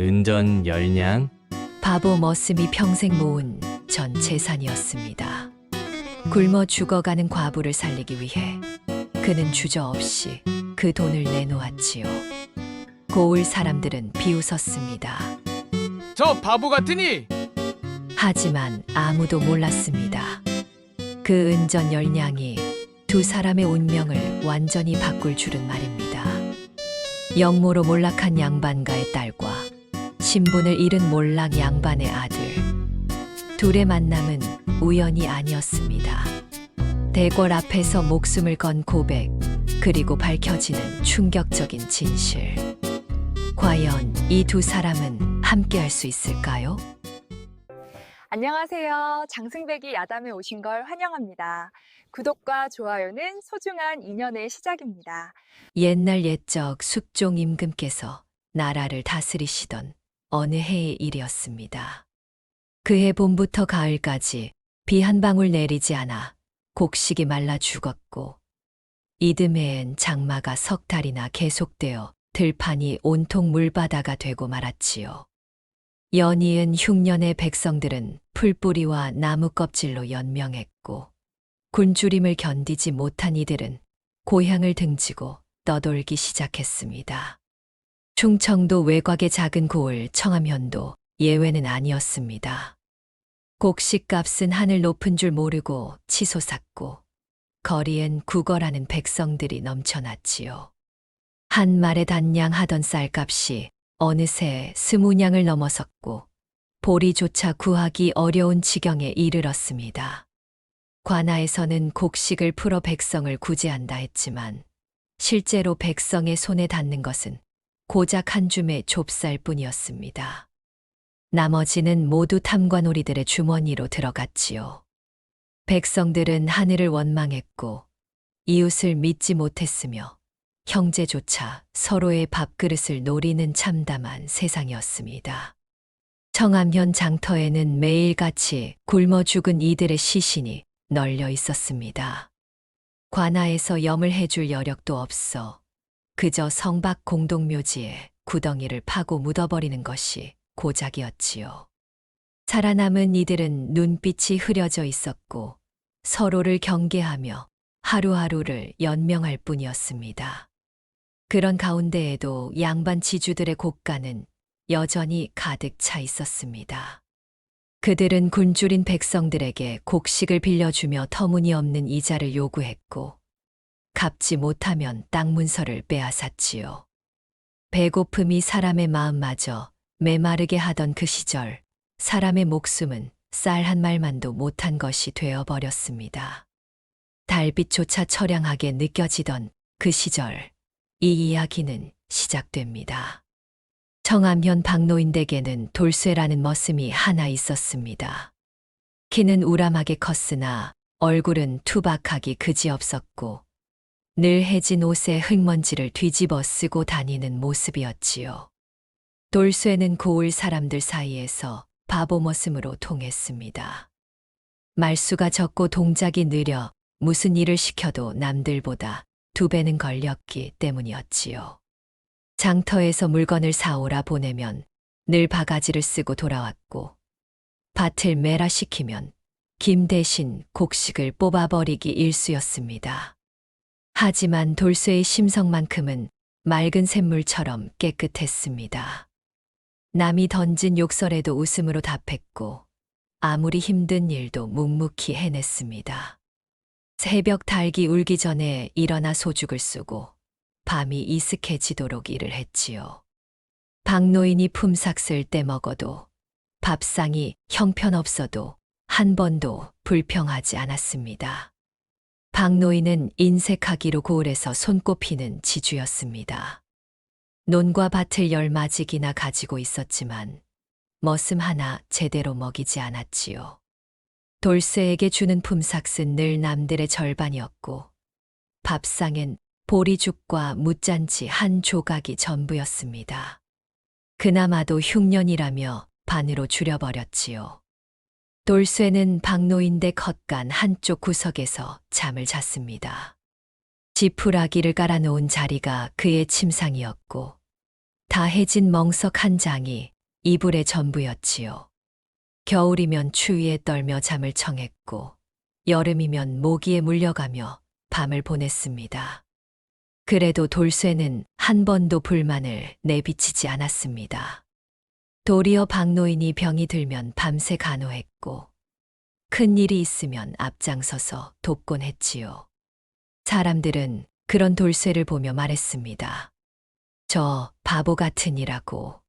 은전 열냥, 바보 머슴이 평생 모은 전 재산이었습니다. 굶어 죽어가는 과부를 살리기 위해 그는 주저없이 그 돈을 내놓았지요. 고을 사람들은 비웃었습니다. 저 바보 같으니 하지만 아무도 몰랐습니다. 그 은전 열냥이 두 사람의 운명을 완전히 바꿀 줄은 말입니다. 영모로 몰락한 양반가의 딸과 신분을 잃은 몰락 양반의 아들. 둘의 만남은 우연이 아니었습니다. 대궐 앞에서 목숨을 건 고백, 그리고 밝혀지는 충격적인 진실. 과연 이 두 사람은 함께할 수 있을까요? 안녕하세요. 장승배기 야담에 오신 걸 환영합니다. 구독과 좋아요는 소중한 인연의 시작입니다. 옛날 옛적 숙종 임금께서 나라를 다스리시던 어느 해의 일이었습니다. 그해 봄부터 가을까지 비 한 방울 내리지 않아 곡식이 말라 죽었고, 이듬해엔 장마가 석 달이나 계속되어 들판이 온통 물바다가 되고 말았지요. 연이은 흉년의 백성들은 풀뿌리와 나무 껍질로 연명했고, 굶주림을 견디지 못한 이들은 고향을 등지고 떠돌기 시작했습니다. 충청도 외곽의 작은 고을 청암현도 예외는 아니었습니다. 곡식값은 하늘 높은 줄 모르고 치솟았고, 거리엔 구걸하는 백성들이 넘쳐났지요. 한 말에 단냥 하던 쌀값이 어느새 20냥을 넘어섰고, 보리조차 구하기 어려운 지경에 이르렀습니다. 관아에서는 곡식을 풀어 백성을 구제한다 했지만, 실제로 백성의 손에 닿는 것은 고작 한 줌의 좁쌀뿐이었습니다. 나머지는 모두 탐관오리들의 주머니로 들어갔지요. 백성들은 하늘을 원망했고, 이웃을 믿지 못했으며, 형제조차 서로의 밥그릇을 노리는 참담한 세상이었습니다. 청암현 장터에는 매일같이 굶어 죽은 이들의 시신이 널려 있었습니다. 관아에서 염을 해줄 여력도 없어 그저 성박 공동묘지에 구덩이를 파고 묻어버리는 것이 고작이었지요. 살아남은 이들은 눈빛이 흐려져 있었고, 서로를 경계하며 하루하루를 연명할 뿐이었습니다. 그런 가운데에도 양반 지주들의 곡간은 여전히 가득 차 있었습니다. 그들은 굶주린 백성들에게 곡식을 빌려주며 터무니없는 이자를 요구했고, 갚지 못하면 땅 문서를 빼앗았지요. 배고픔이 사람의 마음마저 메마르게 하던 그 시절, 사람의 목숨은 쌀 한 말만도 못한 것이 되어버렸습니다. 달빛조차 처량하게 느껴지던 그 시절, 이 이야기는 시작됩니다. 청암현 박노인 댁에는 돌쇠라는 머슴이 하나 있었습니다. 키는 우람하게 컸으나 얼굴은 투박하기 그지없었고, 늘 해진 옷에 흙먼지를 뒤집어 쓰고 다니는 모습이었지요. 돌쇠는 고을 사람들 사이에서 바보 머슴으로 통했습니다. 말수가 적고 동작이 느려 무슨 일을 시켜도 남들보다 2배는 걸렸기 때문이었지요. 장터에서 물건을 사오라 보내면 늘 바가지를 쓰고 돌아왔고, 밭을 매라 시키면 김 대신 곡식을 뽑아버리기 일쑤였습니다. 하지만 돌쇠의 심성만큼은 맑은 샘물처럼 깨끗했습니다. 남이 던진 욕설에도 웃음으로 답했고, 아무리 힘든 일도 묵묵히 해냈습니다. 새벽 닭이 울기 전에 일어나 소죽을 쓰고 밤이 이슥해지도록 일을 했지요. 박노인이 품삯을 떼먹어도, 밥상이 형편없어도 한 번도 불평하지 않았습니다. 박노인은 인색하기로 고을에서 손꼽히는 지주였습니다. 논과 밭을 10마직이나 가지고 있었지만 머슴 하나 제대로 먹이지 않았지요. 돌쇠에게 주는 품삯은 늘 남들의 절반이었고, 밥상엔 보리죽과 뭇잔치 한 조각이 전부였습니다. 그나마도 흉년이라며 반으로 줄여버렸지요. 돌쇠는 박노인 댁 헛간 한쪽 구석에서 잠을 잤습니다. 지푸라기를 깔아놓은 자리가 그의 침상이었고, 다 해진 멍석 한 장이 이불의 전부였지요. 겨울이면 추위에 떨며 잠을 청했고, 여름이면 모기에 물려가며 밤을 보냈습니다. 그래도 돌쇠는 한 번도 불만을 내비치지 않았습니다. 도리어 박노인이 병이 들면 밤새 간호했고, 큰 일이 있으면 앞장서서 돕곤 했지요. 사람들은 그런 돌쇠를 보며 말했습니다. 저 바보 같으니라고.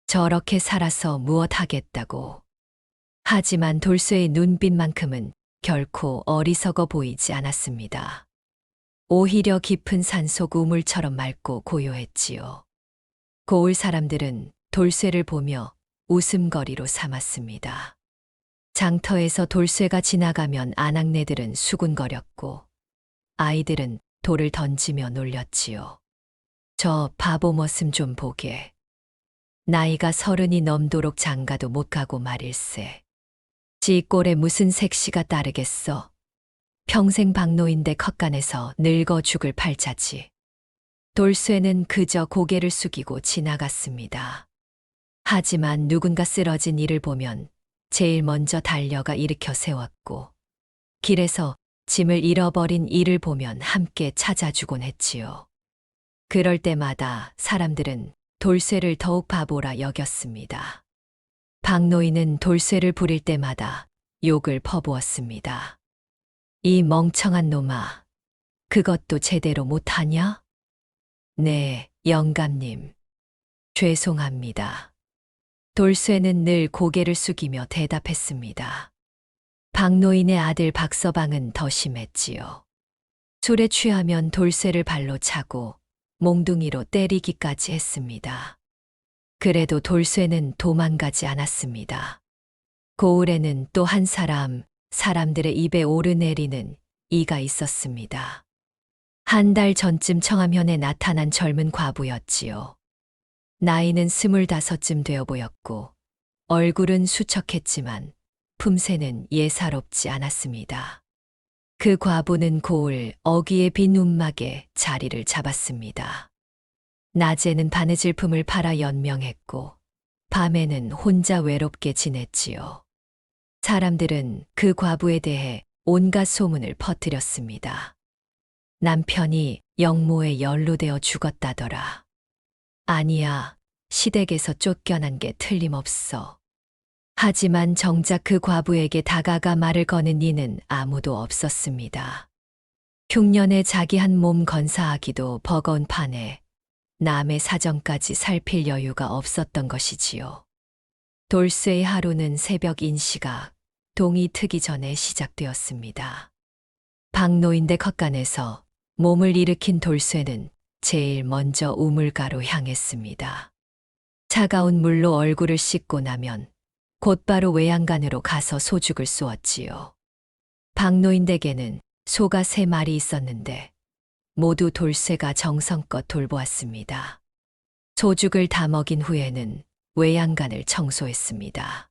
저렇게 살아서 무엇 하겠다고. 하지만 돌쇠의 눈빛만큼은 결코 어리석어 보이지 않았습니다. 오히려 깊은 산속 우물처럼 맑고 고요했지요. 고을 사람들은 돌쇠를 보며 웃음거리로 삼았습니다. 장터에서 돌쇠가 지나가면 아낙네들은 수군거렸고, 아이들은 돌을 던지며 놀렸지요. 저 바보 머슴 좀 보게. 나이가 30이 넘도록 장가도 못 가고 말일세. 지 꼴에 무슨 색시가 따르겠어. 평생 박노인데 컷간에서 늙어 죽을 팔자지. 돌쇠는 그저 고개를 숙이고 지나갔습니다. 하지만 누군가 쓰러진 이를 보면 제일 먼저 달려가 일으켜 세웠고, 길에서 짐을 잃어버린 이를 보면 함께 찾아주곤 했지요. 그럴 때마다 사람들은 돌쇠를 더욱 바보라 여겼습니다. 박노인은 돌쇠를 부릴 때마다 욕을 퍼부었습니다. 이 멍청한 놈아, 그것도 제대로 못하냐? 네, 영감님. 죄송합니다. 돌쇠는 늘 고개를 숙이며 대답했습니다. 박노인의 아들 박서방은 더 심했지요. 술에 취하면 돌쇠를 발로 차고 몽둥이로 때리기까지 했습니다. 그래도 돌쇠는 도망가지 않았습니다. 고을에는 또 한 사람들의 입에 오르내리는 이가 있었습니다. 한 달 전쯤 청암현에 나타난 젊은 과부였지요. 나이는 25쯤 되어 보였고, 얼굴은 수척했지만 품새는 예사롭지 않았습니다. 그 과부는 고을 어귀의 빈 움막에 자리를 잡았습니다. 낮에는 바느질 품을 팔아 연명했고, 밤에는 혼자 외롭게 지냈지요. 사람들은 그 과부에 대해 온갖 소문을 퍼뜨렸습니다. 남편이 영모에 연루되어 죽었다더라. 아니야, 시댁에서 쫓겨난 게 틀림없어. 하지만 정작 그 과부에게 다가가 말을 거는 이는 아무도 없었습니다. 흉년에 자기 한 몸 건사하기도 버거운 판에 남의 사정까지 살필 여유가 없었던 것이지요. 돌쇠의 하루는 새벽 인시가 동이 트기 전에 시작되었습니다. 박노인대 컷간에서 몸을 일으킨 돌쇠는 제일 먼저 우물가로 향했습니다. 차가운 물로 얼굴을 씻고 나면 곧바로 외양간으로 가서 소죽을 쏘았지요. 박노인 댁에는 소가 3마리 있었는데 모두 돌쇠가 정성껏 돌보았습니다. 소죽을 다 먹인 후에는 외양간을 청소했습니다.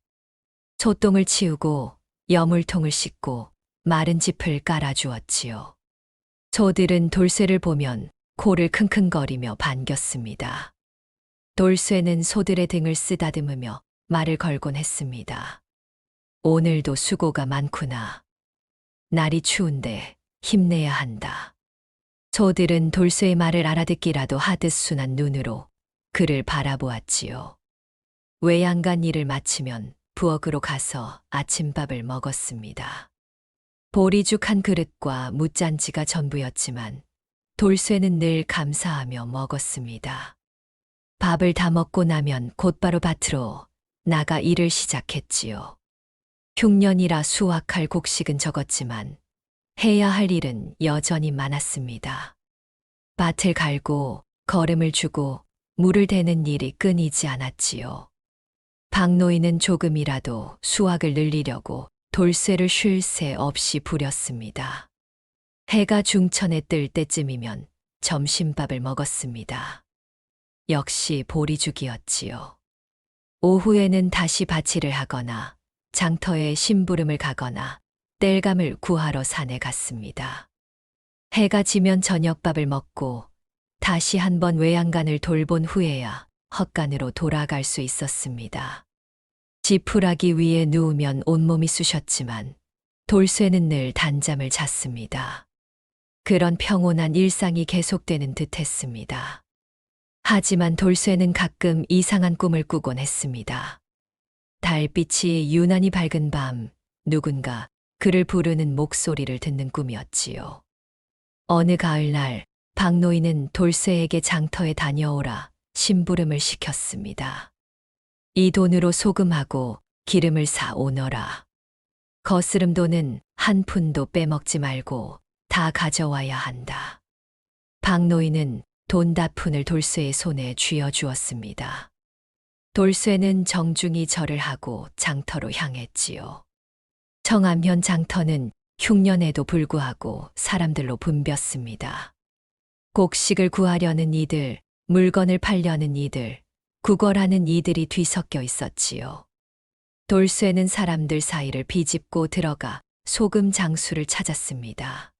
소똥을 치우고 여물통을 씻고 마른 짚을 깔아주었지요. 소들은 돌쇠를 보면 코를 킁킁거리며 반겼습니다. 돌쇠는 소들의 등을 쓰다듬으며 말을 걸곤 했습니다. 오늘도 수고가 많구나. 날이 추운데 힘내야 한다. 소들은 돌쇠의 말을 알아듣기라도 하듯 순한 눈으로 그를 바라보았지요. 외양간 일을 마치면 부엌으로 가서 아침밥을 먹었습니다. 보리죽 한 그릇과 뭇잔치가 전부였지만 돌쇠는 늘 감사하며 먹었습니다. 밥을 다 먹고 나면 곧바로 밭으로 나가 일을 시작했지요. 흉년이라 수확할 곡식은 적었지만 해야 할 일은 여전히 많았습니다. 밭을 갈고 거름을 주고 물을 대는 일이 끊이지 않았지요. 박노인은 조금이라도 수확을 늘리려고 돌쇠를 쉴 새 없이 부렸습니다. 해가 중천에 뜰 때쯤이면 점심밥을 먹었습니다. 역시 보리죽이었지요. 오후에는 다시 밭일을 하거나 장터에 심부름을 가거나 땔감을 구하러 산에 갔습니다. 해가 지면 저녁밥을 먹고 다시 한번 외양간을 돌본 후에야 헛간으로 돌아갈 수 있었습니다. 지푸라기 위에 누우면 온몸이 쑤셨지만 돌쇠는 늘 단잠을 잤습니다. 그런 평온한 일상이 계속되는 듯 했습니다. 하지만 돌쇠는 가끔 이상한 꿈을 꾸곤 했습니다. 달빛이 유난히 밝은 밤, 누군가 그를 부르는 목소리를 듣는 꿈이었지요. 어느 가을날 박노인은 돌쇠에게 장터에 다녀오라 심부름을 시켰습니다. 이 돈으로 소금하고 기름을 사 오너라. 거스름돈은 한 푼도 빼먹지 말고 다 가져와야 한다. 박노인은 돈다푼을 돌쇠의 손에 쥐어 주었습니다. 돌쇠는 정중히 절을 하고 장터로 향했지요. 청암현 장터는 흉년에도 불구하고 사람들로 붐볐습니다. 곡식을 구하려는 이들, 물건을 팔려는 이들, 구걸하는 이들이 뒤섞여 있었지요. 돌쇠는 사람들 사이를 비집고 들어가 소금 장수를 찾았습니다.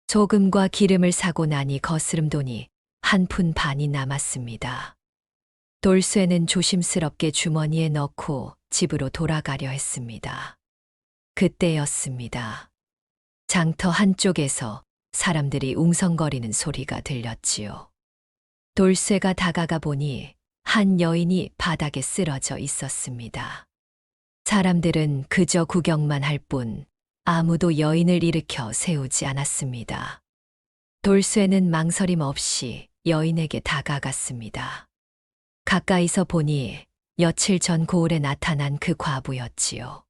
소금과 기름을 사고 나니 거스름돈이 한 푼 반이 남았습니다. 돌쇠는 조심스럽게 주머니에 넣고 집으로 돌아가려 했습니다. 그때였습니다. 장터 한쪽에서 사람들이 웅성거리는 소리가 들렸지요. 돌쇠가 다가가 보니 한 여인이 바닥에 쓰러져 있었습니다. 사람들은 그저 구경만 할 뿐 아무도 여인을 일으켜 세우지 않았습니다. 돌쇠는 망설임 없이 여인에게 다가갔습니다. 가까이서 보니 며칠 전 고을에 나타난 그 과부였지요.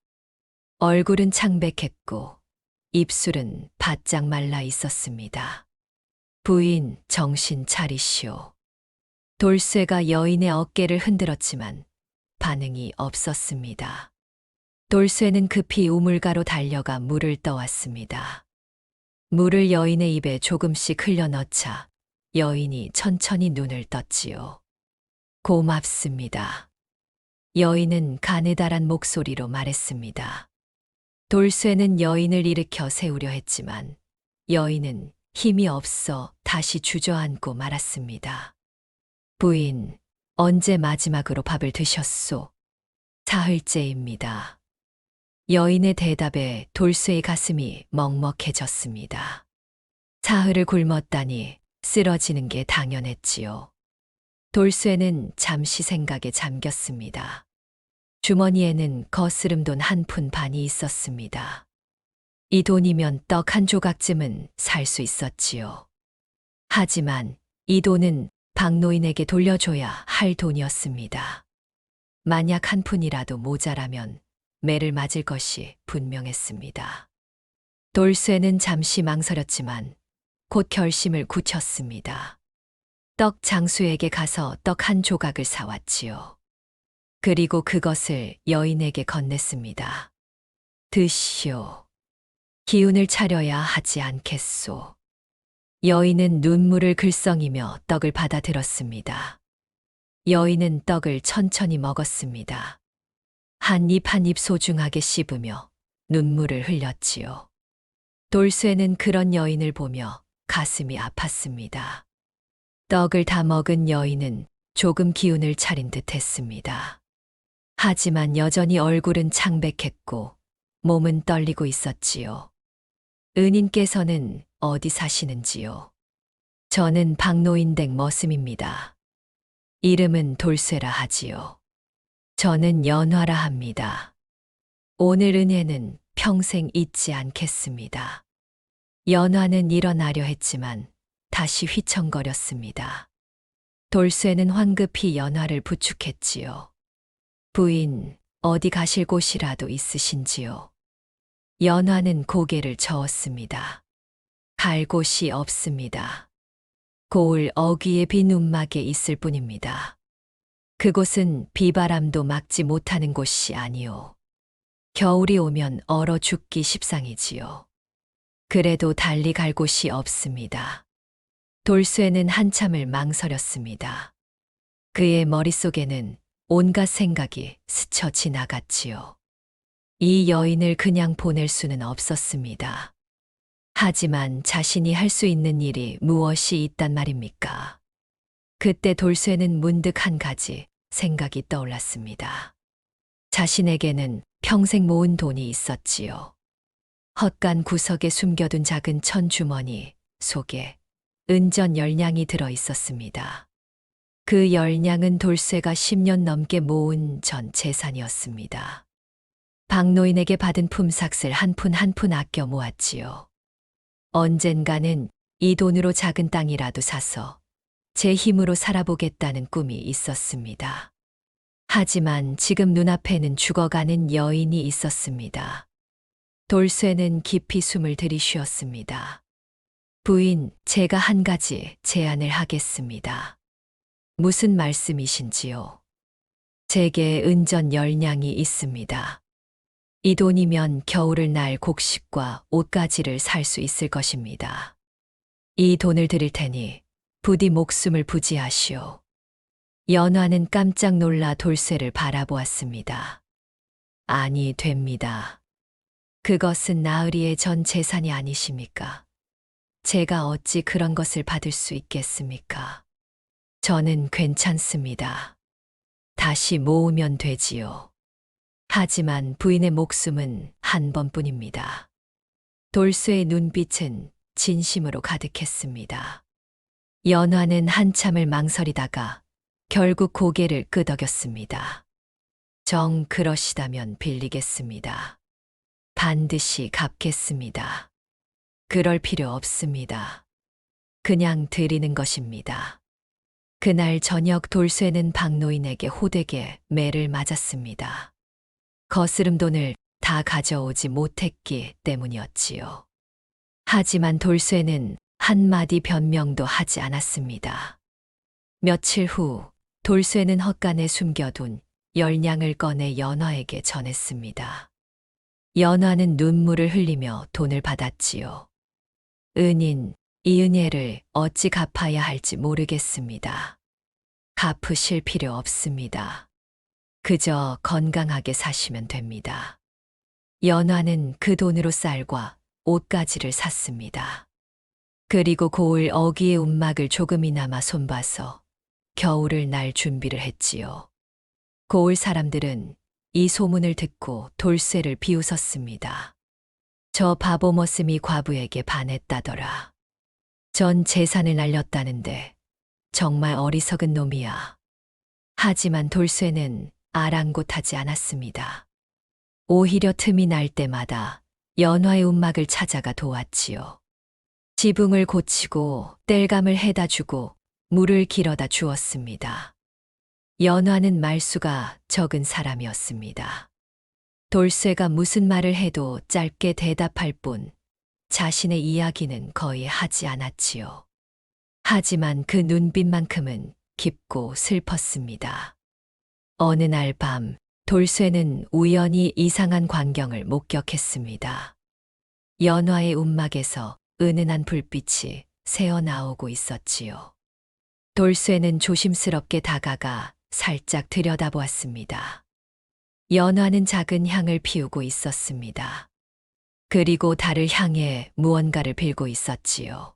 얼굴은 창백했고 입술은 바짝 말라 있었습니다. 부인, 정신 차리시오. 돌쇠가 여인의 어깨를 흔들었지만 반응이 없었습니다. 돌쇠는 급히 우물가로 달려가 물을 떠왔습니다. 물을 여인의 입에 조금씩 흘려 넣자 여인이 천천히 눈을 떴지요. 고맙습니다. 여인은 가느다란 목소리로 말했습니다. 돌쇠는 여인을 일으켜 세우려 했지만 여인은 힘이 없어 다시 주저앉고 말았습니다. 부인, 언제 마지막으로 밥을 드셨소? 사흘째입니다. 여인의 대답에 돌쇠의 가슴이 먹먹해졌습니다. 사흘을 굶었다니 쓰러지는 게 당연했지요. 돌쇠는 잠시 생각에 잠겼습니다. 주머니에는 거스름돈 한 푼 반이 있었습니다. 이 돈이면 떡 한 조각쯤은 살 수 있었지요. 하지만 이 돈은 박노인에게 돌려줘야 할 돈이었습니다. 만약 한 푼이라도 모자라면 매를 맞을 것이 분명했습니다. 돌쇠는 잠시 망설였지만 곧 결심을 굳혔습니다. 떡 장수에게 가서 떡 한 조각을 사왔지요. 그리고 그것을 여인에게 건넸습니다. 드시오. 기운을 차려야 하지 않겠소. 여인은 눈물을 글썽이며 떡을 받아들었습니다. 여인은 떡을 천천히 먹었습니다. 한 입 한 입 소중하게 씹으며 눈물을 흘렸지요. 돌쇠는 그런 여인을 보며 가슴이 아팠습니다. 떡을 다 먹은 여인은 조금 기운을 차린 듯 했습니다. 하지만 여전히 얼굴은 창백했고 몸은 떨리고 있었지요. 은인께서는 어디 사시는지요? 저는 박노인댁 머슴입니다. 이름은 돌쇠라 하지요. 저는 연화라 합니다. 오늘 은혜는 평생 잊지 않겠습니다. 연화는 일어나려 했지만 다시 휘청거렸습니다. 돌쇠는 황급히 연화를 부축했지요. 부인, 어디 가실 곳이라도 있으신지요? 연화는 고개를 저었습니다. 갈 곳이 없습니다. 고을 어귀의 빈 움막에 있을 뿐입니다. 그곳은 비바람도 막지 못하는 곳이 아니오. 겨울이 오면 얼어 죽기 십상이지요. 그래도 달리 갈 곳이 없습니다. 돌쇠는 한참을 망설였습니다. 그의 머릿속에는 온갖 생각이 스쳐 지나갔지요. 이 여인을 그냥 보낼 수는 없었습니다. 하지만 자신이 할 수 있는 일이 무엇이 있단 말입니까? 그때 돌쇠는 문득 한 가지 생각이 떠올랐습니다. 자신에게는 평생 모은 돈이 있었지요. 헛간 구석에 숨겨둔 작은 천주머니 속에 은전 10냥이 들어 있었습니다. 그 10냥은 돌쇠가 10년 넘게 모은 전 재산이었습니다. 박노인에게 받은 품삯을 한 푼 한 푼 아껴 모았지요. 언젠가는 이 돈으로 작은 땅이라도 사서 제 힘으로 살아보겠다는 꿈이 있었습니다. 하지만 지금 눈앞에는 죽어가는 여인이 있었습니다. 돌쇠는 깊이 숨을 들이쉬었습니다. 부인, 제가 한 가지 제안을 하겠습니다. 무슨 말씀이신지요? 제게 은전 10냥이 있습니다. 이 돈이면 겨울을 날 곡식과 옷가지를 살 수 있을 것입니다. 이 돈을 드릴 테니 부디 목숨을 부지하시오. 연화는 깜짝 놀라 돌쇠를 바라보았습니다. 아니 됩니다. 그것은 나으리의 전 재산이 아니십니까? 제가 어찌 그런 것을 받을 수 있겠습니까? 저는 괜찮습니다. 다시 모으면 되지요. 하지만 부인의 목숨은 한 번뿐입니다. 돌쇠의 눈빛은 진심으로 가득했습니다. 연화는 한참을 망설이다가 결국 고개를 끄덕였습니다. 정 그러시다면 빌리겠습니다. 반드시 갚겠습니다. 그럴 필요 없습니다. 그냥 드리는 것입니다. 그날 저녁 돌쇠는 박노인에게 호되게 매를 맞았습니다. 거스름 돈을 다 가져오지 못했기 때문이었지요. 하지만 돌쇠는 한마디 변명도 하지 않았습니다. 며칠 후 돌쇠는 헛간에 숨겨둔 10냥을 꺼내 연화에게 전했습니다. 연화는 눈물을 흘리며 돈을 받았지요. 은인, 이 은혜를 어찌 갚아야 할지 모르겠습니다. 갚으실 필요 없습니다. 그저 건강하게 사시면 됩니다. 연화는 그 돈으로 쌀과 옷가지를 샀습니다. 그리고 고을 어귀의 움막을 조금이나마 손봐서 겨울을 날 준비를 했지요. 고을 사람들은 이 소문을 듣고 돌쇠를 비웃었습니다. 저 바보 머슴이 과부에게 반했다더라. 전 재산을 날렸다는데 정말 어리석은 놈이야. 하지만 돌쇠는 아랑곳하지 않았습니다. 오히려 틈이 날 때마다 연화의 움막을 찾아가 도왔지요. 지붕을 고치고 땔감을 해다 주고 물을 길어다 주었습니다. 연화는 말수가 적은 사람이었습니다. 돌쇠가 무슨 말을 해도 짧게 대답할 뿐 자신의 이야기는 거의 하지 않았지요. 하지만 그 눈빛만큼은 깊고 슬펐습니다. 어느 날 밤 돌쇠는 우연히 이상한 광경을 목격했습니다. 연화의 움막에서 은은한 불빛이 새어나오고 있었지요. 돌쇠는 조심스럽게 다가가 살짝 들여다보았습니다. 연화는 작은 향을 피우고 있었습니다. 그리고 달을 향해 무언가를 빌고 있었지요.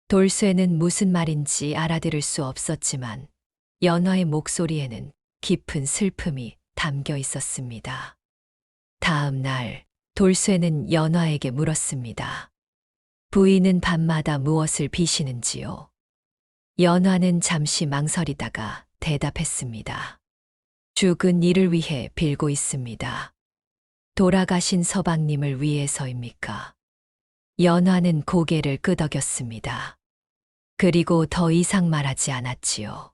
돌쇠는 무슨 말인지 알아들을 수 없었지만 연화의 목소리에는 깊은 슬픔이 담겨 있었습니다. 다음 날 돌쇠는 연화에게 물었습니다. 부인은 밤마다 무엇을 비시는지요? 연화는 잠시 망설이다가 대답했습니다. 죽은 이를 위해 빌고 있습니다. 돌아가신 서방님을 위해서입니까? 연화는 고개를 끄덕였습니다. 그리고 더 이상 말하지 않았지요.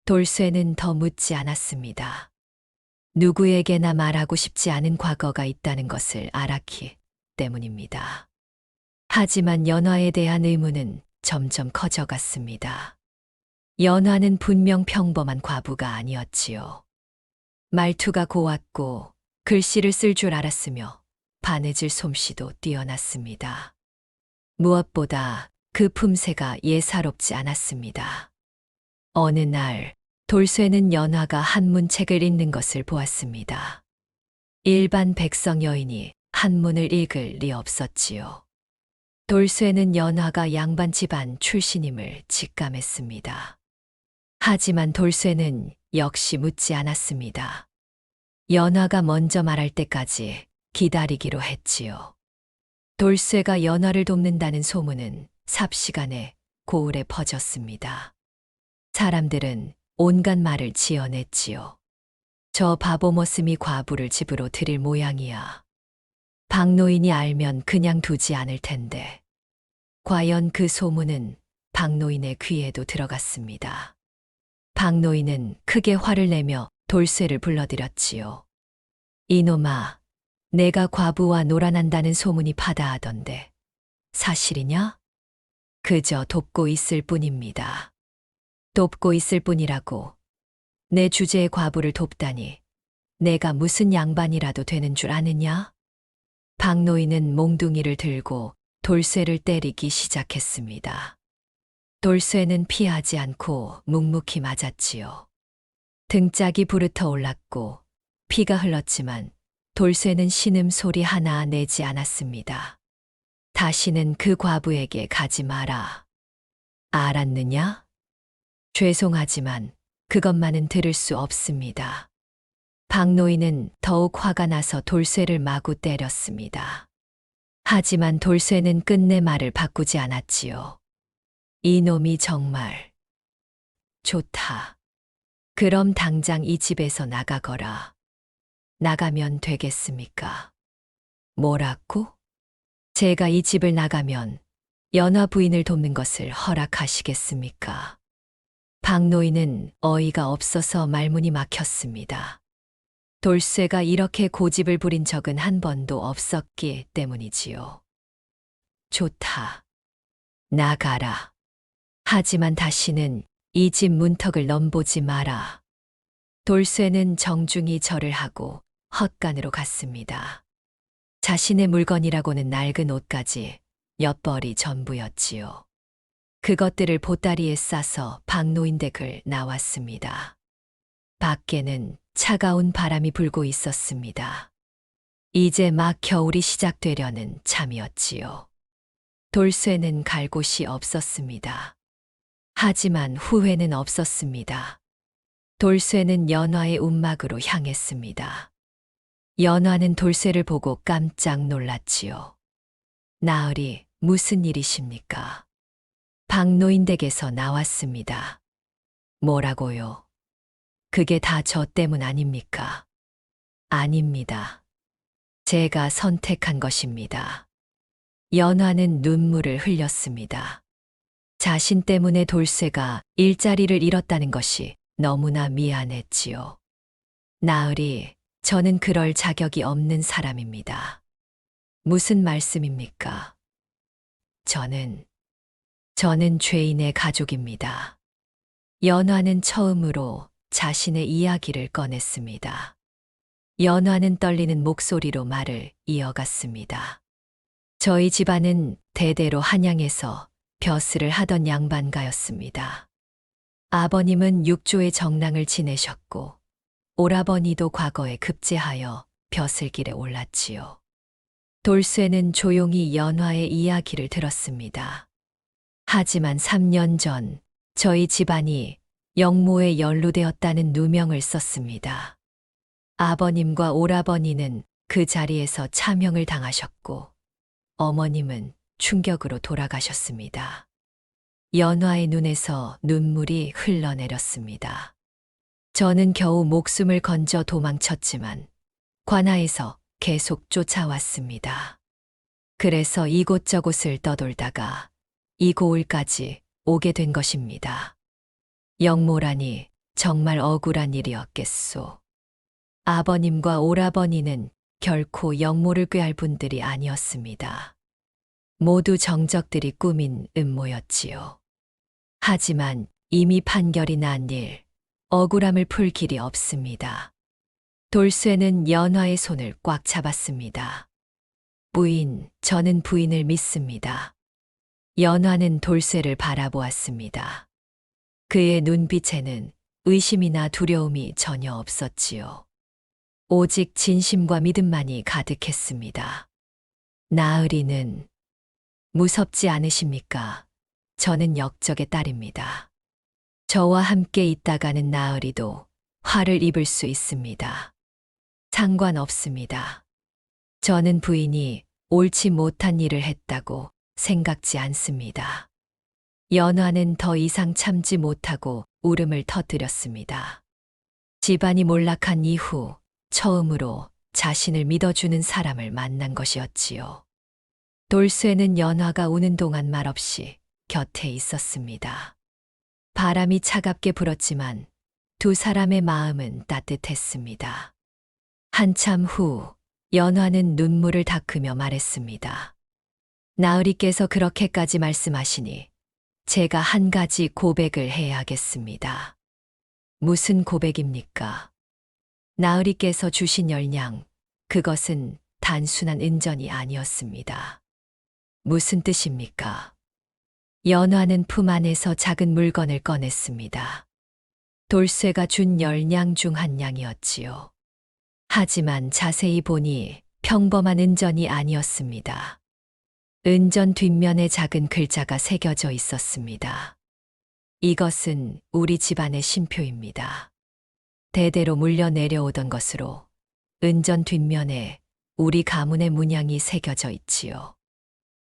돌쇠는 더 묻지 않았습니다. 누구에게나 말하고 싶지 않은 과거가 있다는 것을 알았기 때문입니다. 하지만 연화에 대한 의문은 점점 커져갔습니다. 연화는 분명 평범한 과부가 아니었지요. 말투가 고왔고 글씨를 쓸 줄 알았으며 바느질 솜씨도 뛰어났습니다. 무엇보다 그 품새가 예사롭지 않았습니다. 어느 날 돌쇠는 연화가 한문책을 읽는 것을 보았습니다. 일반 백성 여인이 한문을 읽을 리 없었지요. 돌쇠는 연화가 양반 집안 출신임을 직감했습니다. 하지만 돌쇠는 역시 묻지 않았습니다. 연화가 먼저 말할 때까지 기다리기로 했지요. 돌쇠가 연화를 돕는다는 소문은 삽시간에 고을에 퍼졌습니다. 사람들은 온갖 말을 지어냈지요. 저 바보 머슴이 과부를 집으로 들일 모양이야. 박노인이 알면 그냥 두지 않을 텐데. 과연 그 소문은 박노인의 귀에도 들어갔습니다. 박노인은 크게 화를 내며 돌쇠를 불러들였지요. 이놈아, 내가 과부와 놀아난다는 소문이 파다하던데 사실이냐? 그저 돕고 있을 뿐입니다. 돕고 있을 뿐이라고. 내 주제의 과부를 돕다니 내가 무슨 양반이라도 되는 줄 아느냐? 박노인은 몽둥이를 들고 돌쇠를 때리기 시작했습니다. 돌쇠는 피하지 않고 묵묵히 맞았지요. 등짝이 부르터 올랐고 피가 흘렀지만 돌쇠는 신음소리 하나 내지 않았습니다. 다시는 그 과부에게 가지 마라. 알았느냐? 죄송하지만 그것만은 들을 수 없습니다. 박노인은 더욱 화가 나서 돌쇠를 마구 때렸습니다. 하지만 돌쇠는 끝내 말을 바꾸지 않았지요. 이놈이 정말 좋다. 그럼 당장 이 집에서 나가거라. 나가면 되겠습니까? 뭐라고? 제가 이 집을 나가면 연화 부인을 돕는 것을 허락하시겠습니까? 박노인은 어이가 없어서 말문이 막혔습니다. 돌쇠가 이렇게 고집을 부린 적은 한 번도 없었기 때문이지요. 좋다. 나가라. 하지만 다시는 이 집 문턱을 넘보지 마라. 돌쇠는 정중히 절을 하고 헛간으로 갔습니다. 자신의 물건이라고는 낡은 옷까지 몇 벌이 전부였지요. 그것들을 보따리에 싸서 박노인 댁을 나왔습니다. 밖에는 차가운 바람이 불고 있었습니다. 이제 막 겨울이 시작되려는 참이었지요. 돌쇠는 갈 곳이 없었습니다. 하지만 후회는 없었습니다. 돌쇠는 연화의 움막으로 향했습니다. 연화는 돌쇠를 보고 깜짝 놀랐지요. 나으리, 무슨 일이십니까? 박노인 댁에서 나왔습니다. 뭐라고요? 그게 다 저 때문 아닙니까? 아닙니다. 제가 선택한 것입니다. 연화는 눈물을 흘렸습니다. 자신 때문에 돌쇠가 일자리를 잃었다는 것이 너무나 미안했지요. 나으리, 저는 그럴 자격이 없는 사람입니다. 무슨 말씀입니까? 저는 죄인의 가족입니다. 연화는 처음으로 자신의 이야기를 꺼냈습니다. 연화는 떨리는 목소리로 말을 이어갔습니다. 저희 집안은 대대로 한양에서 벼슬을 하던 양반가였습니다. 아버님은 육조의 정랑을 지내셨고 오라버니도 과거에 급제하여 벼슬길에 올랐지요. 돌쇠는 조용히 연화의 이야기를 들었습니다. 하지만 3년 전 저희 집안이 영모에 연루되었다는 누명을 썼습니다. 아버님과 오라버니는 그 자리에서 차명을 당하셨고 어머님은 충격으로 돌아가셨습니다. 연화의 눈에서 눈물이 흘러내렸습니다. 저는 겨우 목숨을 건져 도망쳤지만 관아에서 계속 쫓아왔습니다. 그래서 이곳저곳을 떠돌다가 이 고을까지 오게 된 것입니다. 영모라니 정말 억울한 일이었겠소. 아버님과 오라버니는 결코 영모를 꾀할 분들이 아니었습니다. 모두 정적들이 꾸민 음모였지요. 하지만 이미 판결이 난 일, 억울함을 풀 길이 없습니다. 돌쇠는 연화의 손을 꽉 잡았습니다. 부인, 저는 부인을 믿습니다. 연화는 돌쇠를 바라보았습니다. 그의 눈빛에는 의심이나 두려움이 전혀 없었지요. 오직 진심과 믿음만이 가득했습니다. 나으리는 무섭지 않으십니까? 저는 역적의 딸입니다. 저와 함께 있다가는 나으리도 화를 입을 수 있습니다. 상관없습니다. 저는 부인이 옳지 못한 일을 했다고 생각지 않습니다. 연화는 더 이상 참지 못하고 울음을 터뜨렸습니다. 집안이 몰락한 이후 처음으로 자신을 믿어주는 사람을 만난 것이었지요. 돌쇠는 연화가 우는 동안 말없이 곁에 있었습니다. 바람이 차갑게 불었지만 두 사람의 마음은 따뜻했습니다. 한참 후 연화는 눈물을 닦으며 말했습니다. 나으리께서 그렇게까지 말씀하시니 제가 한 가지 고백을 해야겠습니다. 무슨 고백입니까? 나으리께서 주신 열량, 그것은 단순한 은전이 아니었습니다. 무슨 뜻입니까? 연화는 품 안에서 작은 물건을 꺼냈습니다. 돌쇠가 준 열량 중 한 양이었지요. 하지만 자세히 보니 평범한 은전이 아니었습니다. 은전 뒷면에 작은 글자가 새겨져 있었습니다. 이것은 우리 집안의 신표입니다. 대대로 물려 내려오던 것으로 은전 뒷면에 우리 가문의 문양이 새겨져 있지요.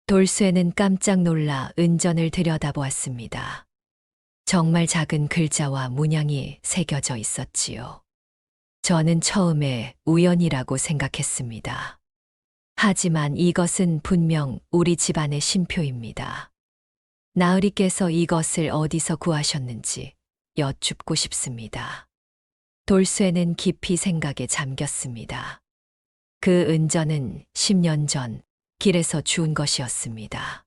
돌쇠는 깜짝 놀라 은전을 들여다보았습니다. 정말 작은 글자와 문양이 새겨져 있었지요. 저는 처음에 우연이라고 생각했습니다. 하지만 이것은 분명 우리 집안의 신표입니다. 나으리께서 이것을 어디서 구하셨는지 여쭙고 싶습니다. 돌쇠는 깊이 생각에 잠겼습니다. 그 은전은 10년 전 길에서 주운 것이었습니다.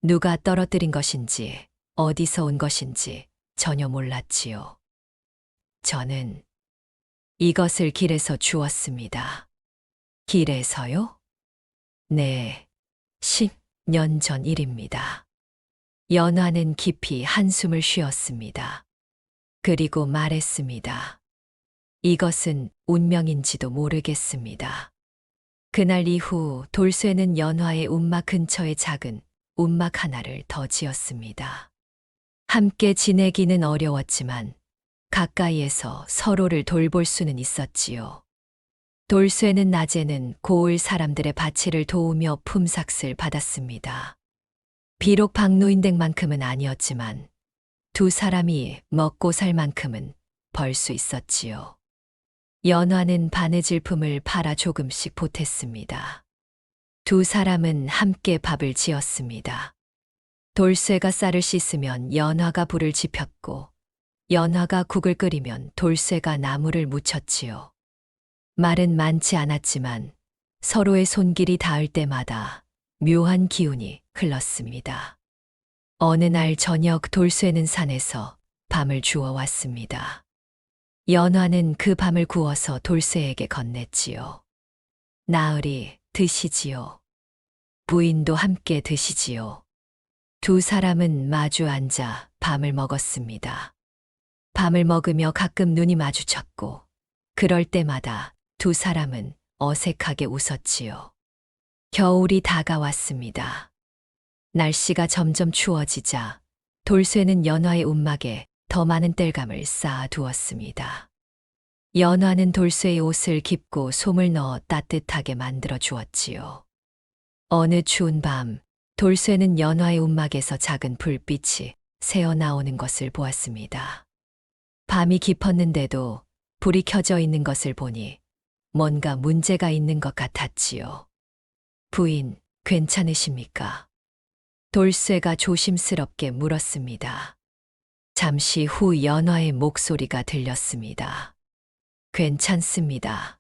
누가 떨어뜨린 것인지 어디서 온 것인지 전혀 몰랐지요. 저는 이것을 길에서 주웠습니다. 길에서요? 네, 10년 전 일입니다. 연화는 깊이 한숨을 쉬었습니다. 그리고 말했습니다. 이것은 운명인지도 모르겠습니다. 그날 이후 돌쇠는 연화의 움막 근처에 작은 움막 하나를 더 지었습니다. 함께 지내기는 어려웠지만 가까이에서 서로를 돌볼 수는 있었지요. 돌쇠는 낮에는 고을 사람들의 바치를 도우며 품삯을 받았습니다. 비록 박노인댁만큼은 아니었지만 두 사람이 먹고 살 만큼은 벌 수 있었지요. 연화는 바느질품을 팔아 조금씩 보탰습니다. 두 사람은 함께 밥을 지었습니다. 돌쇠가 쌀을 씻으면 연화가 불을 지폈고 연화가 국을 끓이면 돌쇠가 나물을 무쳤지요. 말은 많지 않았지만 서로의 손길이 닿을 때마다 묘한 기운이 흘렀습니다. 어느 날 저녁 돌쇠는 산에서 밤을 주워 왔습니다. 연화는 그 밤을 구워서 돌쇠에게 건넸지요. 나으리, 드시지요. 부인도 함께 드시지요. 두 사람은 마주 앉아 밤을 먹었습니다. 밤을 먹으며 가끔 눈이 마주쳤고, 그럴 때마다 두 사람은 어색하게 웃었지요. 겨울이 다가왔습니다. 날씨가 점점 추워지자 돌쇠는 연화의 움막에 더 많은 땔감을 쌓아 두었습니다. 연화는 돌쇠의 옷을 깁고 솜을 넣어 따뜻하게 만들어 주었지요. 어느 추운 밤, 돌쇠는 연화의 움막에서 작은 불빛이 새어나오는 것을 보았습니다. 밤이 깊었는데도 불이 켜져 있는 것을 보니 뭔가 문제가 있는 것 같았지요. 부인, 괜찮으십니까? 돌쇠가 조심스럽게 물었습니다. 잠시 후 연화의 목소리가 들렸습니다. 괜찮습니다.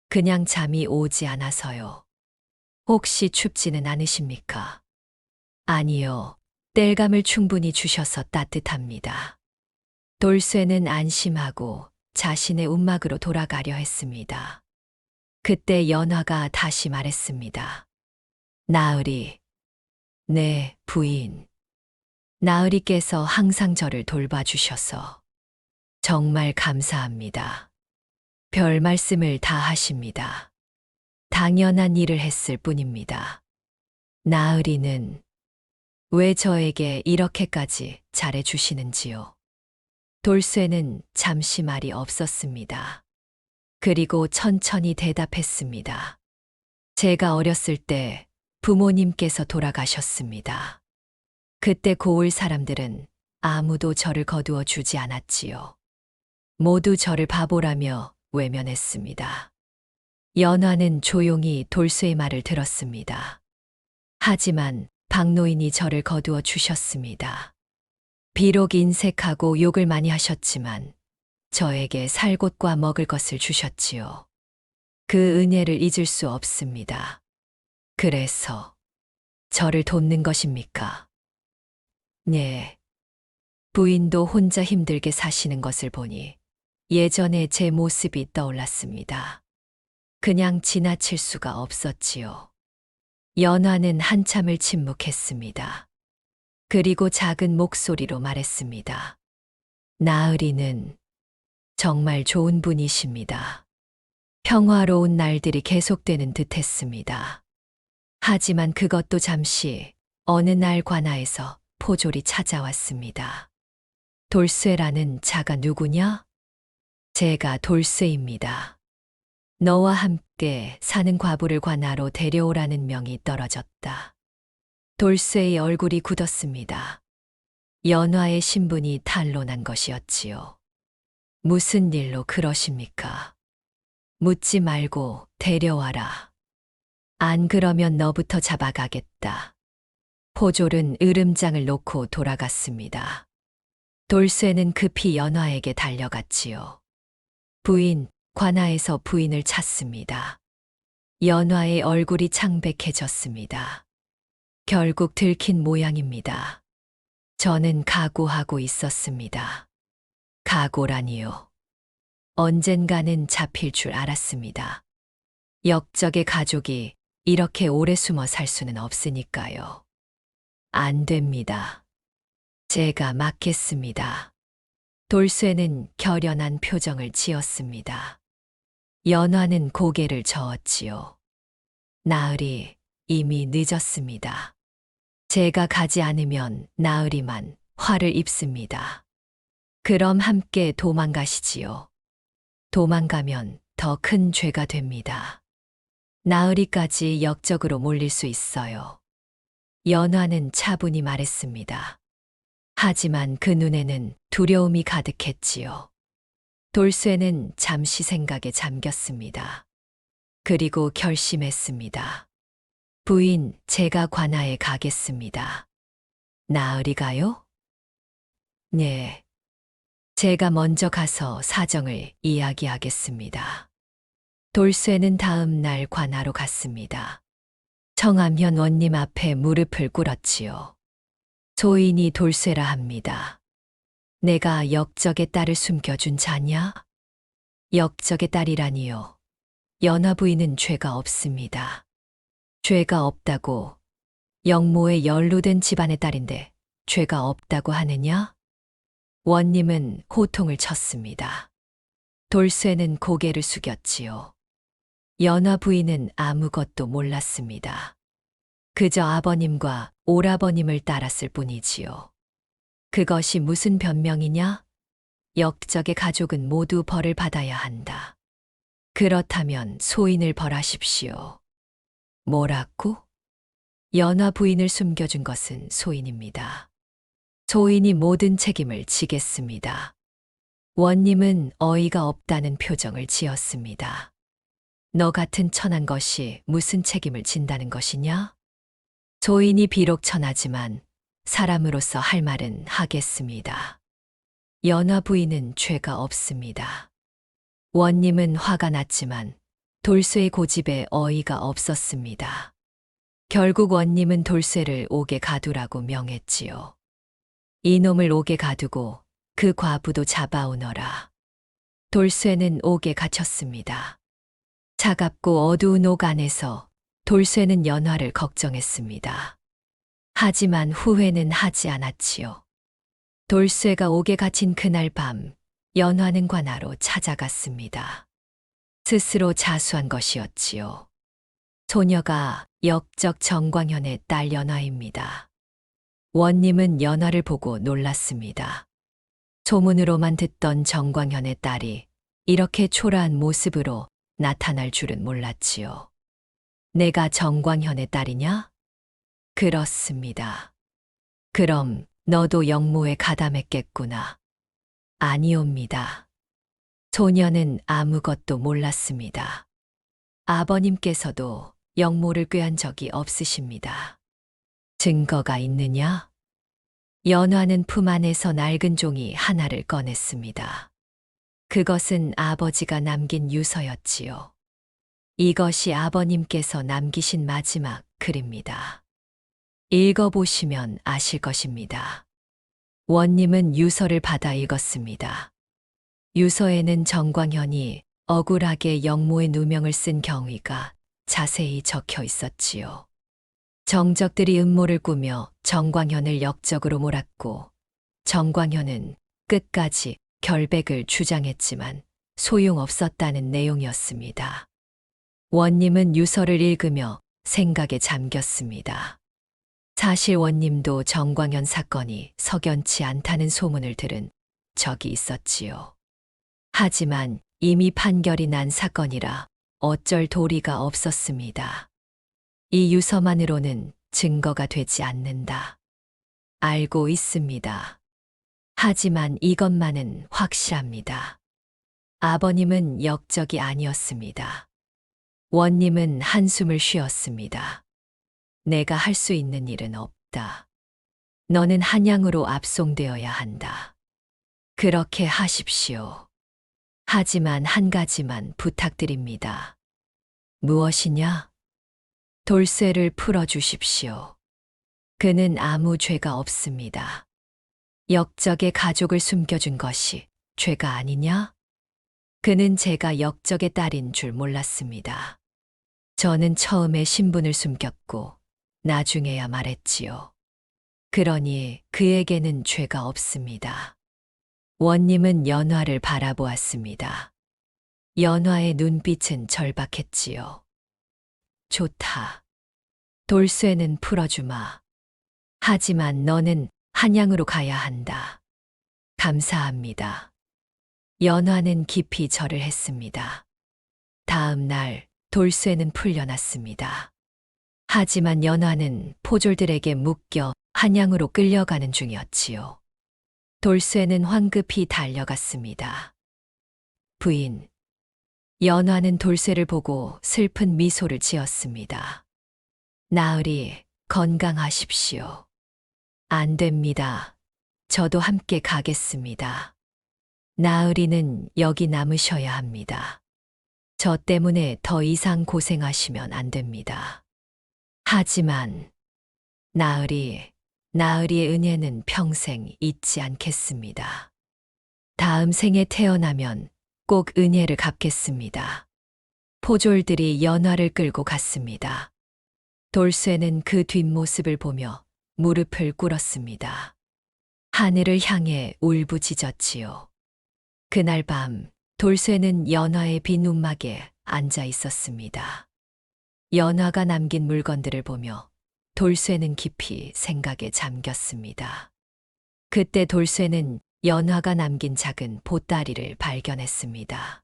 그냥 잠이 오지 않아서요. 혹시 춥지는 않으십니까? 아니요. 땔감을 충분히 주셔서 따뜻합니다. 돌쇠는 안심하고 자신의 움막으로 돌아가려 했습니다. 그때 연화가 다시 말했습니다. 나으리. 네, 부인. 나으리께서 항상 저를 돌봐주셔서 정말 감사합니다. 별 말씀을 다 하십니다. 당연한 일을 했을 뿐입니다. 나으리는 왜 저에게 이렇게까지 잘해주시는지요? 돌쇠는 잠시 말이 없었습니다. 그리고 천천히 대답했습니다. 제가 어렸을 때 부모님께서 돌아가셨습니다. 그때 고을 사람들은 아무도 저를 거두어 주지 않았지요. 모두 저를 바보라며 외면했습니다. 연화는 조용히 돌쇠의 말을 들었습니다. 하지만 박노인이 저를 거두어 주셨습니다. 비록 인색하고 욕을 많이 하셨지만 저에게 살 곳과 먹을 것을 주셨지요. 그 은혜를 잊을 수 없습니다. 그래서 저를 돕는 것입니까? 네. 부인도 혼자 힘들게 사시는 것을 보니 예전에 제 모습이 떠올랐습니다. 그냥 지나칠 수가 없었지요. 연화는 한참을 침묵했습니다. 그리고 작은 목소리로 말했습니다. 나으리는 정말 좋은 분이십니다. 평화로운 날들이 계속되는 듯 했습니다. 하지만 그것도 잠시 어느 날 관아에서 포졸이 찾아왔습니다. 돌쇠라는 자가 누구냐? 제가 돌쇠입니다. 너와 함께 사는 과부를 관아로 데려오라는 명이 떨어졌다. 돌쇠의 얼굴이 굳었습니다. 연화의 신분이 탄로난 것이었지요. 무슨 일로 그러십니까? 묻지 말고 데려와라. 안 그러면 너부터 잡아가겠다. 포졸은 으름장을 놓고 돌아갔습니다. 돌쇠는 급히 연화에게 달려갔지요. 부인, 관아에서 부인을 찾습니다. 연화의 얼굴이 창백해졌습니다. 결국 들킨 모양입니다. 저는 각오하고 있었습니다. 각오라니요. 언젠가는 잡힐 줄 알았습니다. 역적의 가족이 이렇게 오래 숨어 살 수는 없으니까요. 안 됩니다. 제가 맡겠습니다. 돌쇠는 결연한 표정을 지었습니다. 연화는 고개를 저었지요. 나으리, 이미 늦었습니다. 제가 가지 않으면 나으리만 화를 입습니다. 그럼 함께 도망가시지요. 도망가면 더 큰 죄가 됩니다. 나으리까지 역적으로 몰릴 수 있어요. 연화는 차분히 말했습니다. 하지만 그 눈에는 두려움이 가득했지요. 돌쇠는 잠시 생각에 잠겼습니다. 그리고 결심했습니다. 부인, 제가 관아에 가겠습니다. 나으리가요? 네. 제가 먼저 가서 사정을 이야기하겠습니다. 돌쇠는 다음 날 관아로 갔습니다. 청암현 원님 앞에 무릎을 꿇었지요. 소인이 돌쇠라 합니다. 내가 역적의 딸을 숨겨준 자냐? 역적의 딸이라니요. 연화 부인은 죄가 없습니다. 죄가 없다고 영모의 연루된 집안의 딸인데 죄가 없다고 하느냐? 원님은 호통을 쳤습니다. 돌쇠는 고개를 숙였지요. 연화 부인은 아무것도 몰랐습니다. 그저 아버님과 오라버님을 따랐을 뿐이지요. 그것이 무슨 변명이냐? 역적의 가족은 모두 벌을 받아야 한다. 그렇다면 소인을 벌하십시오. 뭐라고? 연화 부인을 숨겨준 것은 소인입니다. 소인이 모든 책임을 지겠습니다. 원님은 어이가 없다는 표정을 지었습니다. 너 같은 천한 것이 무슨 책임을 진다는 것이냐? 소인이 비록 천하지만 사람으로서 할 말은 하겠습니다. 연화 부인은 죄가 없습니다. 원님은 화가 났지만 돌쇠의 고집에 어이가 없었습니다. 결국 원님은 돌쇠를 옥에 가두라고 명했지요. 이놈을 옥에 가두고 그 과부도 잡아오너라. 돌쇠는 옥에 갇혔습니다. 차갑고 어두운 옥 안에서 돌쇠는 연화를 걱정했습니다. 하지만 후회는 하지 않았지요. 돌쇠가 옥에 갇힌 그날 밤, 연화는 관아로 찾아갔습니다. 스스로 자수한 것이었지요. 소녀가 역적 정광현의 딸 연화입니다. 원님은 연화를 보고 놀랐습니다. 소문으로만 듣던 정광현의 딸이 이렇게 초라한 모습으로 나타날 줄은 몰랐지요. 내가 정광현의 딸이냐? 그렇습니다. 그럼 너도 영모에 가담했겠구나. 아니옵니다. 소녀는 아무것도 몰랐습니다. 아버님께서도 영모를 꾀한 적이 없으십니다. 증거가 있느냐? 연화는 품 안에서 낡은 종이 하나를 꺼냈습니다. 그것은 아버지가 남긴 유서였지요. 이것이 아버님께서 남기신 마지막 글입니다. 읽어보시면 아실 것입니다. 원님은 유서를 받아 읽었습니다. 유서에는 정광현이 억울하게 영모의 누명을 쓴 경위가 자세히 적혀 있었지요. 정적들이 음모를 꾸며 정광현을 역적으로 몰았고 정광현은 끝까지 결백을 주장했지만 소용없었다는 내용이었습니다. 원님은 유서를 읽으며 생각에 잠겼습니다. 사실 원님도 정광현 사건이 석연치 않다는 소문을 들은 적이 있었지요. 하지만 이미 판결이 난 사건이라 어쩔 도리가 없었습니다. 이 유서만으로는 증거가 되지 않는다. 알고 있습니다. 하지만 이것만은 확실합니다. 아버님은 역적이 아니었습니다. 원님은 한숨을 쉬었습니다. 내가 할 수 있는 일은 없다. 너는 한양으로 압송되어야 한다. 그렇게 하십시오. 하지만 한 가지만 부탁드립니다. 무엇이냐? 돌쇠를 풀어주십시오. 그는 아무 죄가 없습니다. 역적의 가족을 숨겨준 것이 죄가 아니냐? 그는 제가 역적의 딸인 줄 몰랐습니다. 저는 처음에 신분을 숨겼고 나중에야 말했지요. 그러니 그에게는 죄가 없습니다. 원님은 연화를 바라보았습니다. 연화의 눈빛은 절박했지요. 좋다. 돌쇠는 풀어주마. 하지만 너는 한양으로 가야 한다. 감사합니다. 연화는 깊이 절을 했습니다. 다음 날 돌쇠는 풀려났습니다. 하지만 연화는 포졸들에게 묶여 한양으로 끌려가는 중이었지요. 돌쇠는 황급히 달려갔습니다. 부인. 연화는 돌쇠를 보고 슬픈 미소를 지었습니다. 나으리, 건강하십시오. 안 됩니다. 저도 함께 가겠습니다. 나으리는 여기 남으셔야 합니다. 저 때문에 더 이상 고생하시면 안 됩니다. 하지만 나으리의 은혜는 평생 잊지 않겠습니다. 다음 생에 태어나면 꼭 은혜를 갚겠습니다. 포졸들이 연화를 끌고 갔습니다. 돌쇠는 그 뒷모습을 보며 무릎을 꿇었습니다. 하늘을 향해 울부짖었지요. 그날 밤 돌쇠는 연화의 빈 움막에 앉아 있었습니다. 연화가 남긴 물건들을 보며 돌쇠는 깊이 생각에 잠겼습니다. 그때 돌쇠는 연화가 남긴 작은 보따리를 발견했습니다.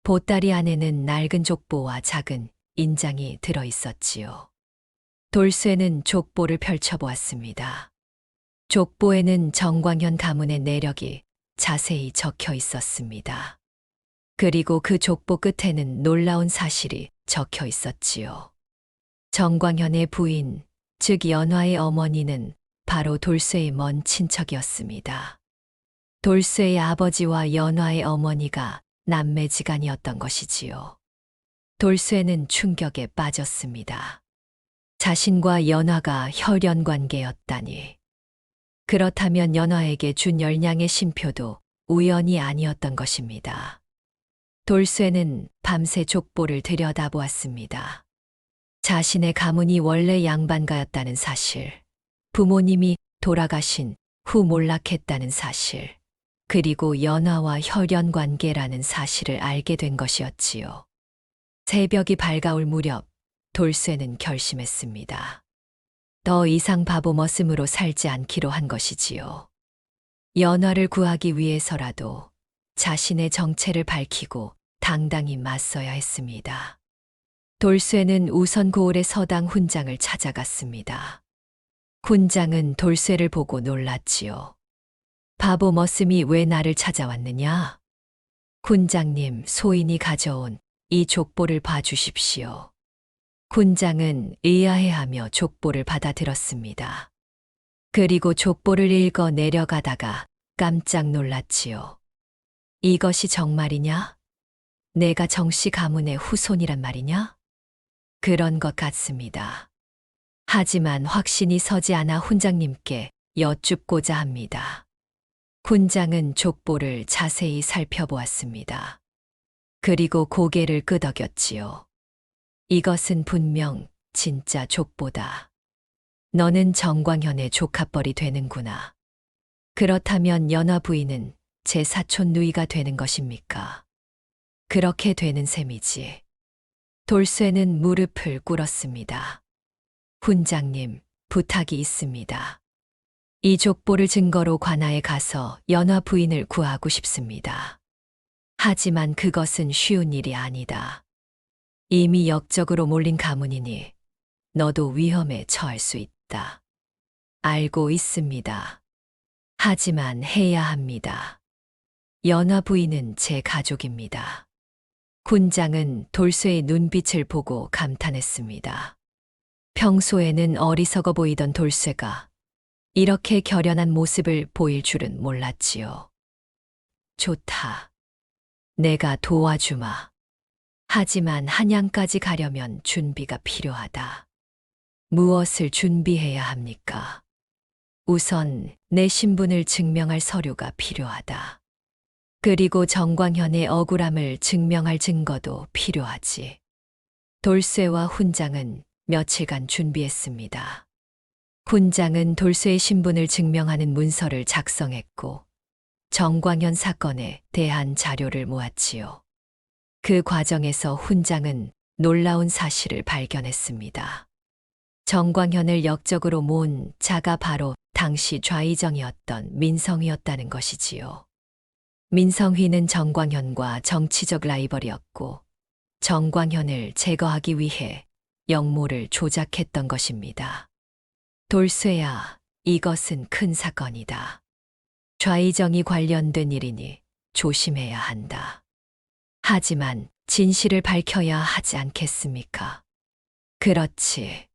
보따리 안에는 낡은 족보와 작은 인장이 들어 있었지요. 돌쇠는 족보를 펼쳐보았습니다. 족보에는 정광현 가문의 내력이 자세히 적혀 있었습니다. 그리고 그 족보 끝에는 놀라운 사실이 적혀 있었지요. 정광현의 부인, 즉 연화의 어머니는 바로 돌쇠의 먼 친척이었습니다. 돌쇠의 아버지와 연화의 어머니가 남매지간이었던 것이지요. 돌쇠는 충격에 빠졌습니다. 자신과 연화가 혈연 관계였다니. 그렇다면 연화에게 준 열량의 신표도 우연이 아니었던 것입니다. 돌쇠는 밤새 족보를 들여다보았습니다. 자신의 가문이 원래 양반가였다는 사실, 부모님이 돌아가신 후 몰락했다는 사실, 그리고 연화와 혈연 관계라는 사실을 알게 된 것이었지요. 새벽이 밝아올 무렵 돌쇠는 결심했습니다. 더 이상 바보 머슴으로 살지 않기로 한 것이지요. 연화를 구하기 위해서라도 자신의 정체를 밝히고 당당히 맞서야 했습니다. 돌쇠는 우선 고을의 서당 훈장을 찾아갔습니다. 훈장은 돌쇠를 보고 놀랐지요. 바보 머슴이 왜 나를 찾아왔느냐? 훈장님, 소인이 가져온 이 족보를 봐주십시오. 훈장은 의아해하며 족보를 받아들었습니다. 그리고 족보를 읽어 내려가다가 깜짝 놀랐지요. 이것이 정말이냐? 내가 정씨 가문의 후손이란 말이냐? 그런 것 같습니다. 하지만 확신이 서지 않아 훈장님께 여쭙고자 합니다. 훈장은 족보를 자세히 살펴보았습니다. 그리고 고개를 끄덕였지요. 이것은 분명 진짜 족보다. 너는 정광현의 조카뻘이 되는구나. 그렇다면 연화 부인은 제 사촌 누이가 되는 것입니까? 그렇게 되는 셈이지. 돌쇠는 무릎을 꿇었습니다. 훈장님, 부탁이 있습니다. 이 족보를 증거로 관아에 가서 연화 부인을 구하고 싶습니다. 하지만 그것은 쉬운 일이 아니다. 이미 역적으로 몰린 가문이니 너도 위험에 처할 수 있다. 알고 있습니다. 하지만 해야 합니다. 연화 부인은 제 가족입니다. 훈장은 돌쇠의 눈빛을 보고 감탄했습니다. 평소에는 어리석어 보이던 돌쇠가 이렇게 결연한 모습을 보일 줄은 몰랐지요. 좋다. 내가 도와주마. 하지만 한양까지 가려면 준비가 필요하다. 무엇을 준비해야 합니까? 우선 내 신분을 증명할 서류가 필요하다. 그리고 정광현의 억울함을 증명할 증거도 필요하지. 돌쇠와 훈장은 며칠간 준비했습니다. 훈장은 돌쇠의 신분을 증명하는 문서를 작성했고 정광현 사건에 대한 자료를 모았지요. 그 과정에서 훈장은 놀라운 사실을 발견했습니다. 정광현을 역적으로 모은 자가 바로 당시 좌의정이었던 민성휘였다는 것이지요. 민성휘는 정광현과 정치적 라이벌이었고 정광현을 제거하기 위해 역모를 조작했던 것입니다. 돌쇠야, 이것은 큰 사건이다. 좌의정이 관련된 일이니 조심해야 한다. 하지만 진실을 밝혀야 하지 않겠습니까? 그렇지.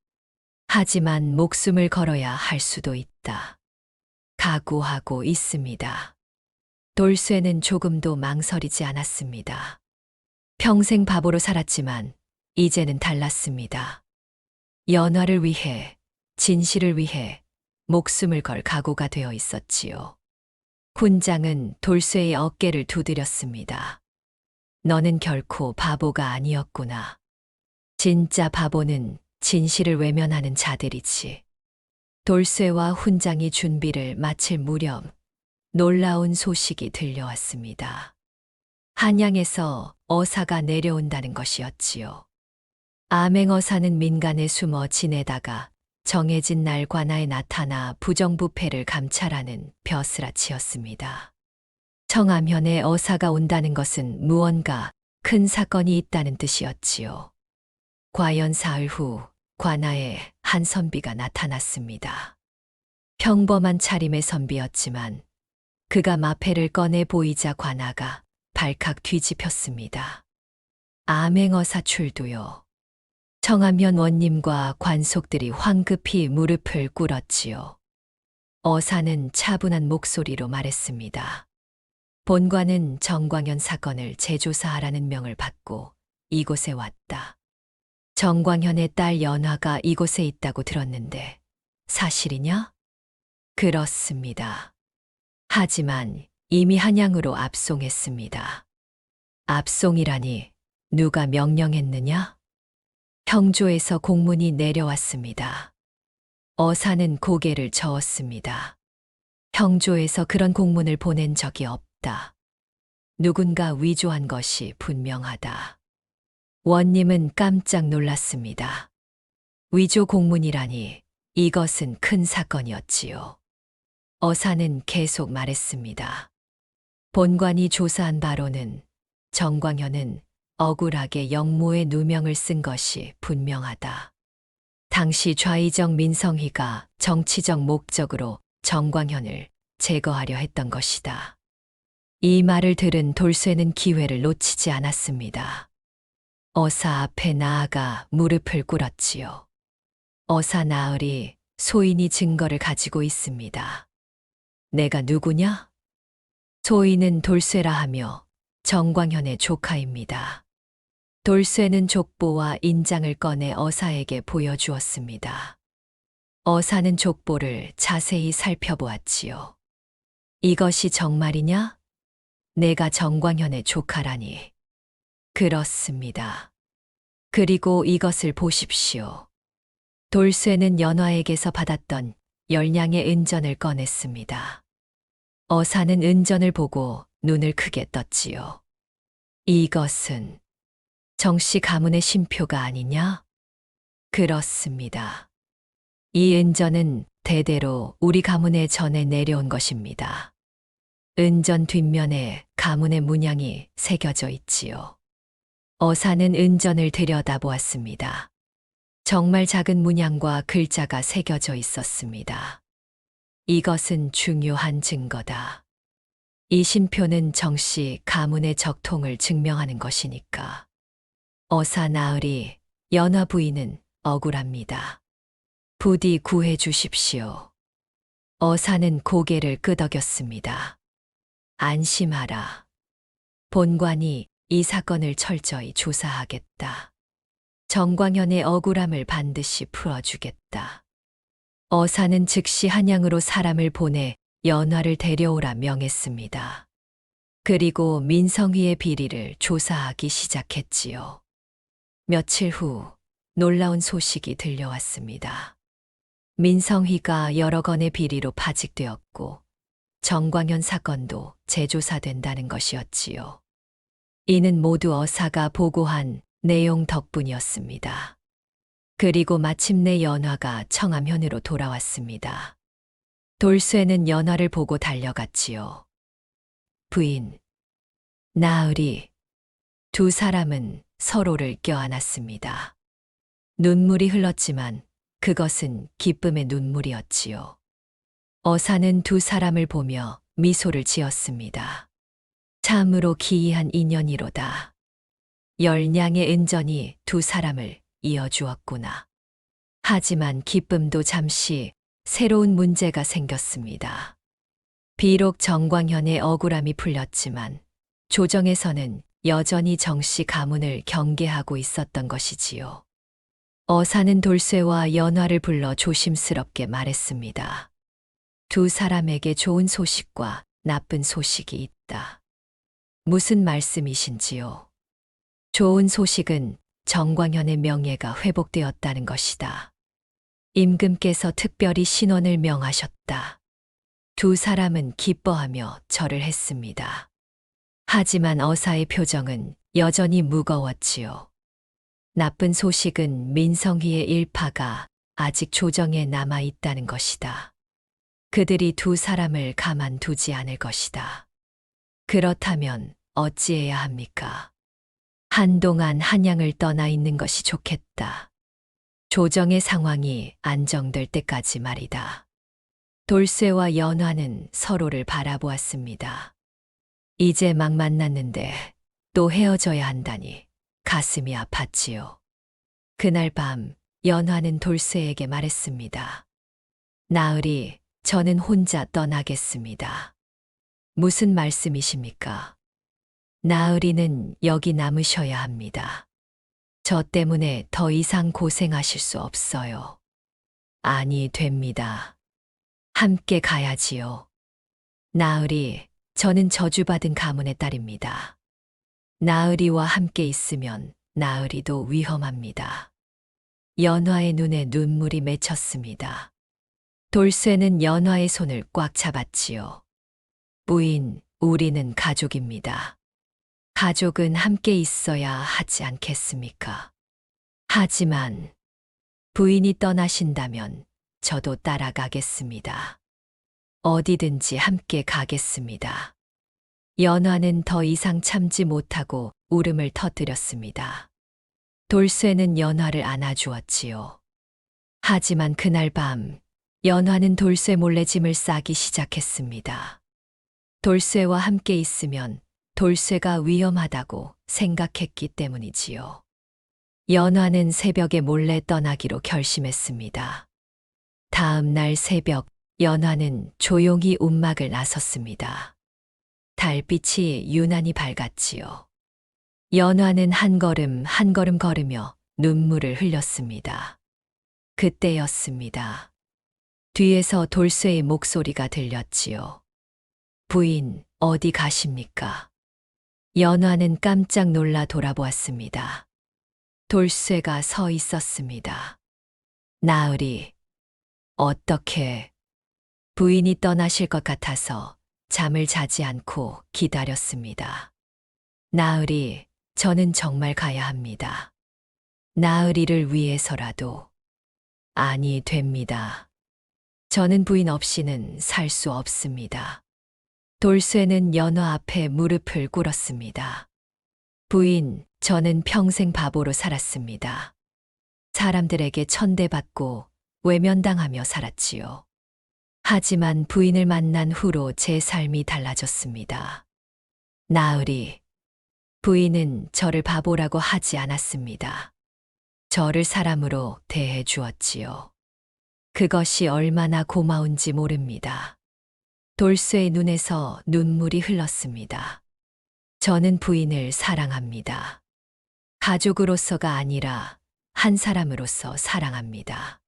하지만 목숨을 걸어야 할 수도 있다. 각오하고 있습니다. 돌쇠는 조금도 망설이지 않았습니다. 평생 바보로 살았지만 이제는 달랐습니다. 연화를 위해, 진실을 위해 목숨을 걸 각오가 되어 있었지요. 훈장은 돌쇠의 어깨를 두드렸습니다. 너는 결코 바보가 아니었구나. 진짜 바보는 진실을 외면하는 자들이지. 돌쇠와 훈장이 준비를 마칠 무렵 놀라운 소식이 들려왔습니다. 한양에서 어사가 내려온다는 것이었지요. 암행어사는 민간에 숨어 지내다가 정해진 날 관아에 나타나 부정부패를 감찰하는 벼슬아치였습니다. 청암현에 어사가 온다는 것은 무언가 큰 사건이 있다는 뜻이었지요. 과연 사흘 후 관아에 한 선비가 나타났습니다. 평범한 차림의 선비였지만 그가 마패를 꺼내 보이자 관아가 발칵 뒤집혔습니다. 암행어사 출두요. 청암현 원님과 관속들이 황급히 무릎을 꿇었지요. 어사는 차분한 목소리로 말했습니다. 본관은 정광현 사건을 재조사하라는 명을 받고 이곳에 왔다. 정광현의 딸 연화가 이곳에 있다고 들었는데 사실이냐? 그렇습니다. 하지만 이미 한양으로 압송했습니다. 압송이라니 누가 명령했느냐? 형조에서 공문이 내려왔습니다. 어사는 고개를 저었습니다. 형조에서 그런 공문을 보낸 적이 없다. 누군가 위조한 것이 분명하다. 원님은 깜짝 놀랐습니다. 위조 공문이라니 이것은 큰 사건이었지요. 어사는 계속 말했습니다. 본관이 조사한 바로는 정광현은 억울하게 영모의 누명을 쓴 것이 분명하다. 당시 좌의정 민성희가 정치적 목적으로 정광현을 제거하려 했던 것이다. 이 말을 들은 돌쇠는 기회를 놓치지 않았습니다. 어사 앞에 나아가 무릎을 꿇었지요. 어사 나으리, 소인이 증거를 가지고 있습니다. 내가 누구냐? 소인은 돌쇠라 하며 정광현의 조카입니다. 돌쇠는 족보와 인장을 꺼내 어사에게 보여주었습니다. 어사는 족보를 자세히 살펴보았지요. 이것이 정말이냐? 내가 정광현의 조카라니. 그렇습니다. 그리고 이것을 보십시오. 돌쇠는 연화에게서 받았던 10냥의 은전을 꺼냈습니다. 어사는 은전을 보고 눈을 크게 떴지요. 이것은 정씨 가문의 신표가 아니냐? 그렇습니다. 이 은전은 대대로 우리 가문에 전해 내려온 것입니다. 은전 뒷면에 가문의 문양이 새겨져 있지요. 어사는 은전을 들여다보았습니다. 정말 작은 문양과 글자가 새겨져 있었습니다. 이것은 중요한 증거다. 이 신표는 정씨 가문의 적통을 증명하는 것이니까. 어사 나으리, 연화 부인은 억울합니다. 부디 구해 주십시오. 어사는 고개를 끄덕였습니다. 안심하라. 본관이 이 사건을 철저히 조사하겠다. 정광현의 억울함을 반드시 풀어주겠다. 어사는 즉시 한양으로 사람을 보내 연화를 데려오라 명했습니다. 그리고 민성희의 비리를 조사하기 시작했지요. 며칠 후 놀라운 소식이 들려왔습니다. 민성희가 여러 건의 비리로 파직되었고 정광현 사건도 재조사된다는 것이었지요. 이는 모두 어사가 보고한 내용 덕분이었습니다. 그리고 마침내 연화가 청암현으로 돌아왔습니다. 돌쇠는 연화를 보고 달려갔지요. 부인, 나으리, 두 사람은 서로를 껴안았습니다. 눈물이 흘렀지만 그것은 기쁨의 눈물이었지요. 어사는 두 사람을 보며 미소를 지었습니다. 참으로 기이한 인연이로다. 10냥의 은전이 두 사람을 이어주었구나. 하지만 기쁨도 잠시 새로운 문제가 생겼습니다. 비록 정광현의 억울함이 풀렸지만 조정에서는 여전히 정씨 가문을 경계하고 있었던 것이지요. 어사는 돌쇠와 연화를 불러 조심스럽게 말했습니다. 두 사람에게 좋은 소식과 나쁜 소식이 있다. 무슨 말씀이신지요? 좋은 소식은 정광현의 명예가 회복되었다는 것이다. 임금께서 특별히 신원을 명하셨다. 두 사람은 기뻐하며 절을 했습니다. 하지만 어사의 표정은 여전히 무거웠지요. 나쁜 소식은 민성희의 일파가 아직 조정에 남아 있다는 것이다. 그들이 두 사람을 가만두지 않을 것이다. 그렇다면 어찌해야 합니까? 한동안 한양을 떠나 있는 것이 좋겠다. 조정의 상황이 안정될 때까지 말이다. 돌쇠와 연화는 서로를 바라보았습니다. 이제 막 만났는데 또 헤어져야 한다니 가슴이 아팠지요. 그날 밤 연화는 돌쇠에게 말했습니다. 나으리, 저는 혼자 떠나겠습니다. 무슨 말씀이십니까? 나으리는 여기 남으셔야 합니다. 저 때문에 더 이상 고생하실 수 없어요. 아니, 됩니다. 함께 가야지요. 나으리, 저는 저주받은 가문의 딸입니다. 나으리와 함께 있으면 나으리도 위험합니다. 연화의 눈에 눈물이 맺혔습니다. 돌쇠는 연화의 손을 꽉 잡았지요. 부인, 우리는 가족입니다. 가족은 함께 있어야 하지 않겠습니까? 하지만 부인이 떠나신다면 저도 따라가겠습니다. 어디든지 함께 가겠습니다. 연화는 더 이상 참지 못하고 울음을 터뜨렸습니다. 돌쇠는 연화를 안아주었지요. 하지만 그날 밤, 연화는 돌쇠 몰래 짐을 싸기 시작했습니다. 돌쇠와 함께 있으면 돌쇠가 위험하다고 생각했기 때문이지요. 연화는 새벽에 몰래 떠나기로 결심했습니다. 다음 날 새벽, 연화는 조용히 움막을 나섰습니다. 달빛이 유난히 밝았지요. 연화는 한 걸음 한 걸음 걸으며 눈물을 흘렸습니다. 그때였습니다. 뒤에서 돌쇠의 목소리가 들렸지요. 부인, 어디 가십니까? 연화는 깜짝 놀라 돌아보았습니다. 돌쇠가 서 있었습니다. 나으리, 어떻게? 부인이 떠나실 것 같아서 잠을 자지 않고 기다렸습니다. 나으리, 저는 정말 가야 합니다. 나으리를 위해서라도. 아니, 됩니다. 저는 부인 없이는 살 수 없습니다. 돌쇠는 연화 앞에 무릎을 꿇었습니다. 부인, 저는 평생 바보로 살았습니다. 사람들에게 천대받고 외면당하며 살았지요. 하지만 부인을 만난 후로 제 삶이 달라졌습니다. 나으리, 부인은 저를 바보라고 하지 않았습니다. 저를 사람으로 대해 주었지요. 그것이 얼마나 고마운지 모릅니다. 돌쇠의 눈에서 눈물이 흘렀습니다. 저는 부인을 사랑합니다. 가족으로서가 아니라 한 사람으로서 사랑합니다.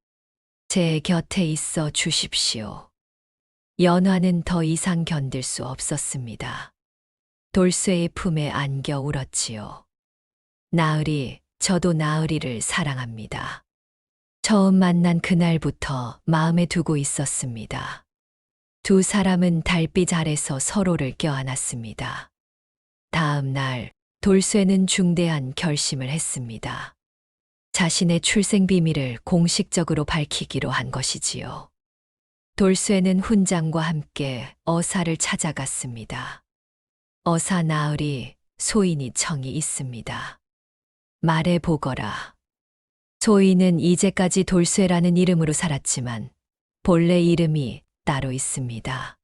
제 곁에 있어 주십시오. 연화는 더 이상 견딜 수 없었습니다. 돌쇠의 품에 안겨 울었지요. 나으리, 저도 나으리를 사랑합니다. 처음 만난 그날부터 마음에 두고 있었습니다. 두 사람은 달빛 아래서 서로를 껴안았습니다. 다음 날, 돌쇠는 중대한 결심을 했습니다. 자신의 출생 비밀을 공식적으로 밝히기로 한 것이지요. 돌쇠는 훈장과 함께 어사를 찾아갔습니다. 어사 나으리, 소인이 청이 있습니다. 말해 보거라. 소인은 이제까지 돌쇠라는 이름으로 살았지만 본래 이름이 따로 있습니다.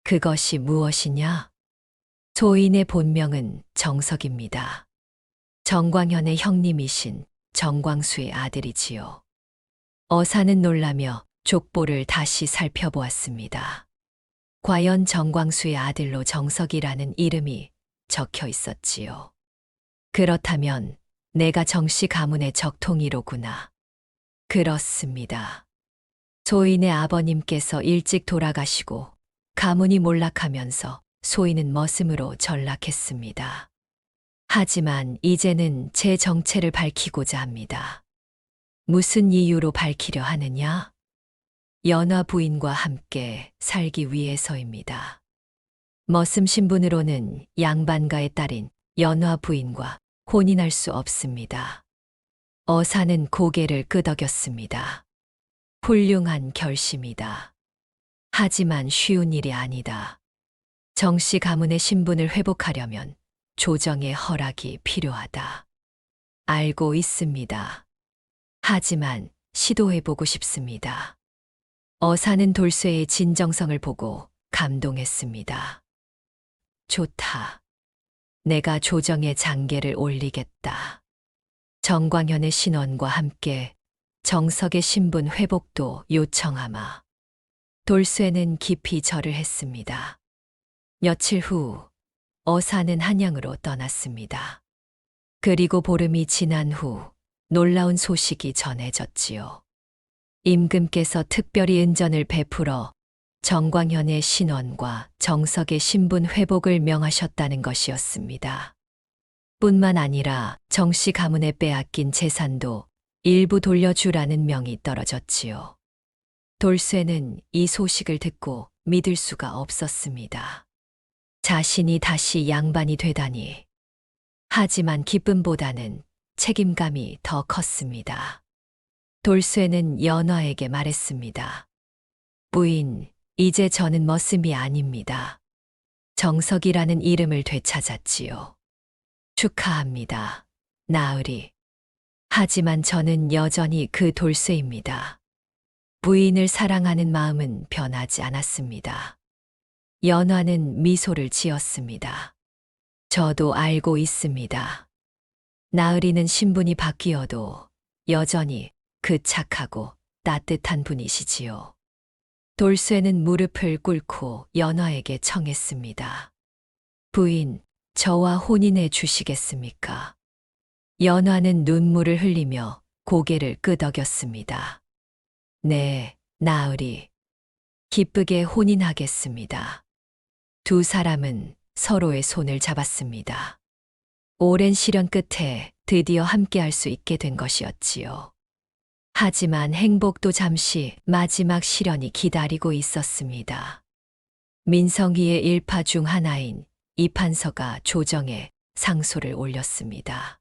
그것이 무엇이냐? 소인의 본명은 정석입니다. 정광현의 형님이신 정광수의 아들이지요. 어사는 놀라며 족보를 다시 살펴보았습니다. 과연 정광수의 아들로 정석이라는 이름이 적혀 있었지요. 그렇다면 내가 정씨 가문의 적통이로구나. 그렇습니다. 소인의 아버님께서 일찍 돌아가시고 가문이 몰락하면서 소인은 머슴으로 전락했습니다. 하지만 이제는 제 정체를 밝히고자 합니다. 무슨 이유로 밝히려 하느냐? 연화 부인과 함께 살기 위해서입니다. 머슴 신분으로는 양반가의 딸인 연화 부인과 혼인할 수 없습니다. 어사는 고개를 끄덕였습니다. 훌륭한 결심이다. 하지만 쉬운 일이 아니다. 정씨 가문의 신분을 회복하려면 조정의 허락이 필요하다. 알고 있습니다. 하지만 시도해보고 싶습니다. 어사는 돌쇠의 진정성을 보고 감동했습니다. 좋다. 내가 조정의 장계를 올리겠다. 정광현의 신원과 함께 정석의 신분 회복도 요청하마. 돌쇠는 깊이 절을 했습니다. 며칠 후 어사는 한양으로 떠났습니다. 그리고 보름이 지난 후 놀라운 소식이 전해졌지요. 임금께서 특별히 은전을 베풀어 정광현의 신원과 정석의 신분 회복을 명하셨다는 것이었습니다. 뿐만 아니라 정씨 가문에 빼앗긴 재산도 일부 돌려주라는 명이 떨어졌지요. 돌쇠는 이 소식을 듣고 믿을 수가 없었습니다. 자신이 다시 양반이 되다니. 하지만 기쁨보다는 책임감이 더 컸습니다. 돌쇠는 연화에게 말했습니다. 부인, 이제 저는 머슴이 아닙니다. 정석이라는 이름을 되찾았지요. 축하합니다. 나으리. 하지만 저는 여전히 그 돌쇠입니다. 부인을 사랑하는 마음은 변하지 않았습니다. 연화는 미소를 지었습니다. 저도 알고 있습니다. 나으리는 신분이 바뀌어도 여전히 그 착하고 따뜻한 분이시지요. 돌쇠는 무릎을 꿇고 연화에게 청했습니다. 부인, 저와 혼인해 주시겠습니까? 연화는 눈물을 흘리며 고개를 끄덕였습니다. 네, 나으리. 기쁘게 혼인하겠습니다. 두 사람은 서로의 손을 잡았습니다. 오랜 시련 끝에 드디어 함께할 수 있게 된 것이었지요. 하지만 행복도 잠시 마지막 시련이 기다리고 있었습니다. 민성이의 일파 중 하나인 이판서가 조정에 상소를 올렸습니다.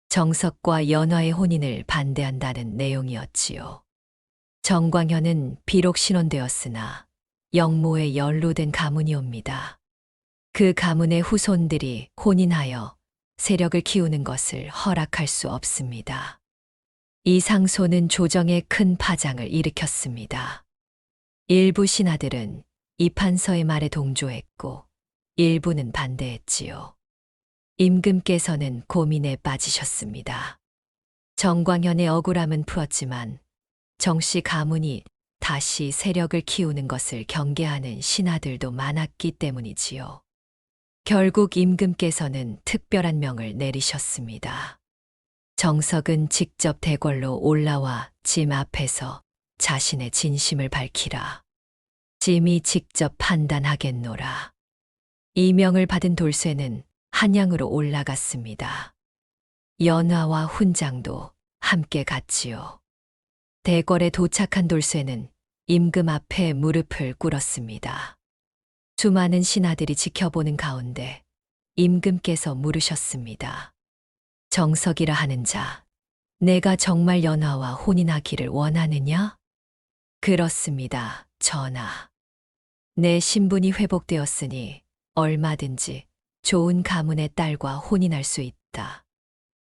정석과 연화의 혼인을 반대한다는 내용이었지요. 정광현은 비록 신혼되었으나 영모에 연루된 가문이옵니다. 그 가문의 후손들이 혼인하여 세력을 키우는 것을 허락할 수 없습니다. 이 상소는 조정에 큰 파장을 일으켰습니다. 일부 신하들은 이판서의 말에 동조했고 일부는 반대했지요. 임금께서는 고민에 빠지셨습니다. 정광현의 억울함은 풀었지만 정씨 가문이 다시 세력을 키우는 것을 경계하는 신하들도 많았기 때문이지요. 결국 임금께서는 특별한 명을 내리셨습니다. 정석은 직접 대궐로 올라와 짐 앞에서 자신의 진심을 밝히라. 짐이 직접 판단하겠노라. 이 명을 받은 돌쇠는 한양으로 올라갔습니다. 연화와 훈장도 함께 갔지요. 대궐에 도착한 돌쇠는 임금 앞에 무릎을 꿇었습니다. 수많은 신하들이 지켜보는 가운데 임금께서 물으셨습니다. 정석이라 하는 자, 내가 정말 연화와 혼인하기를 원하느냐? 그렇습니다, 전하. 내 신분이 회복되었으니 얼마든지 좋은 가문의 딸과 혼인할 수 있다.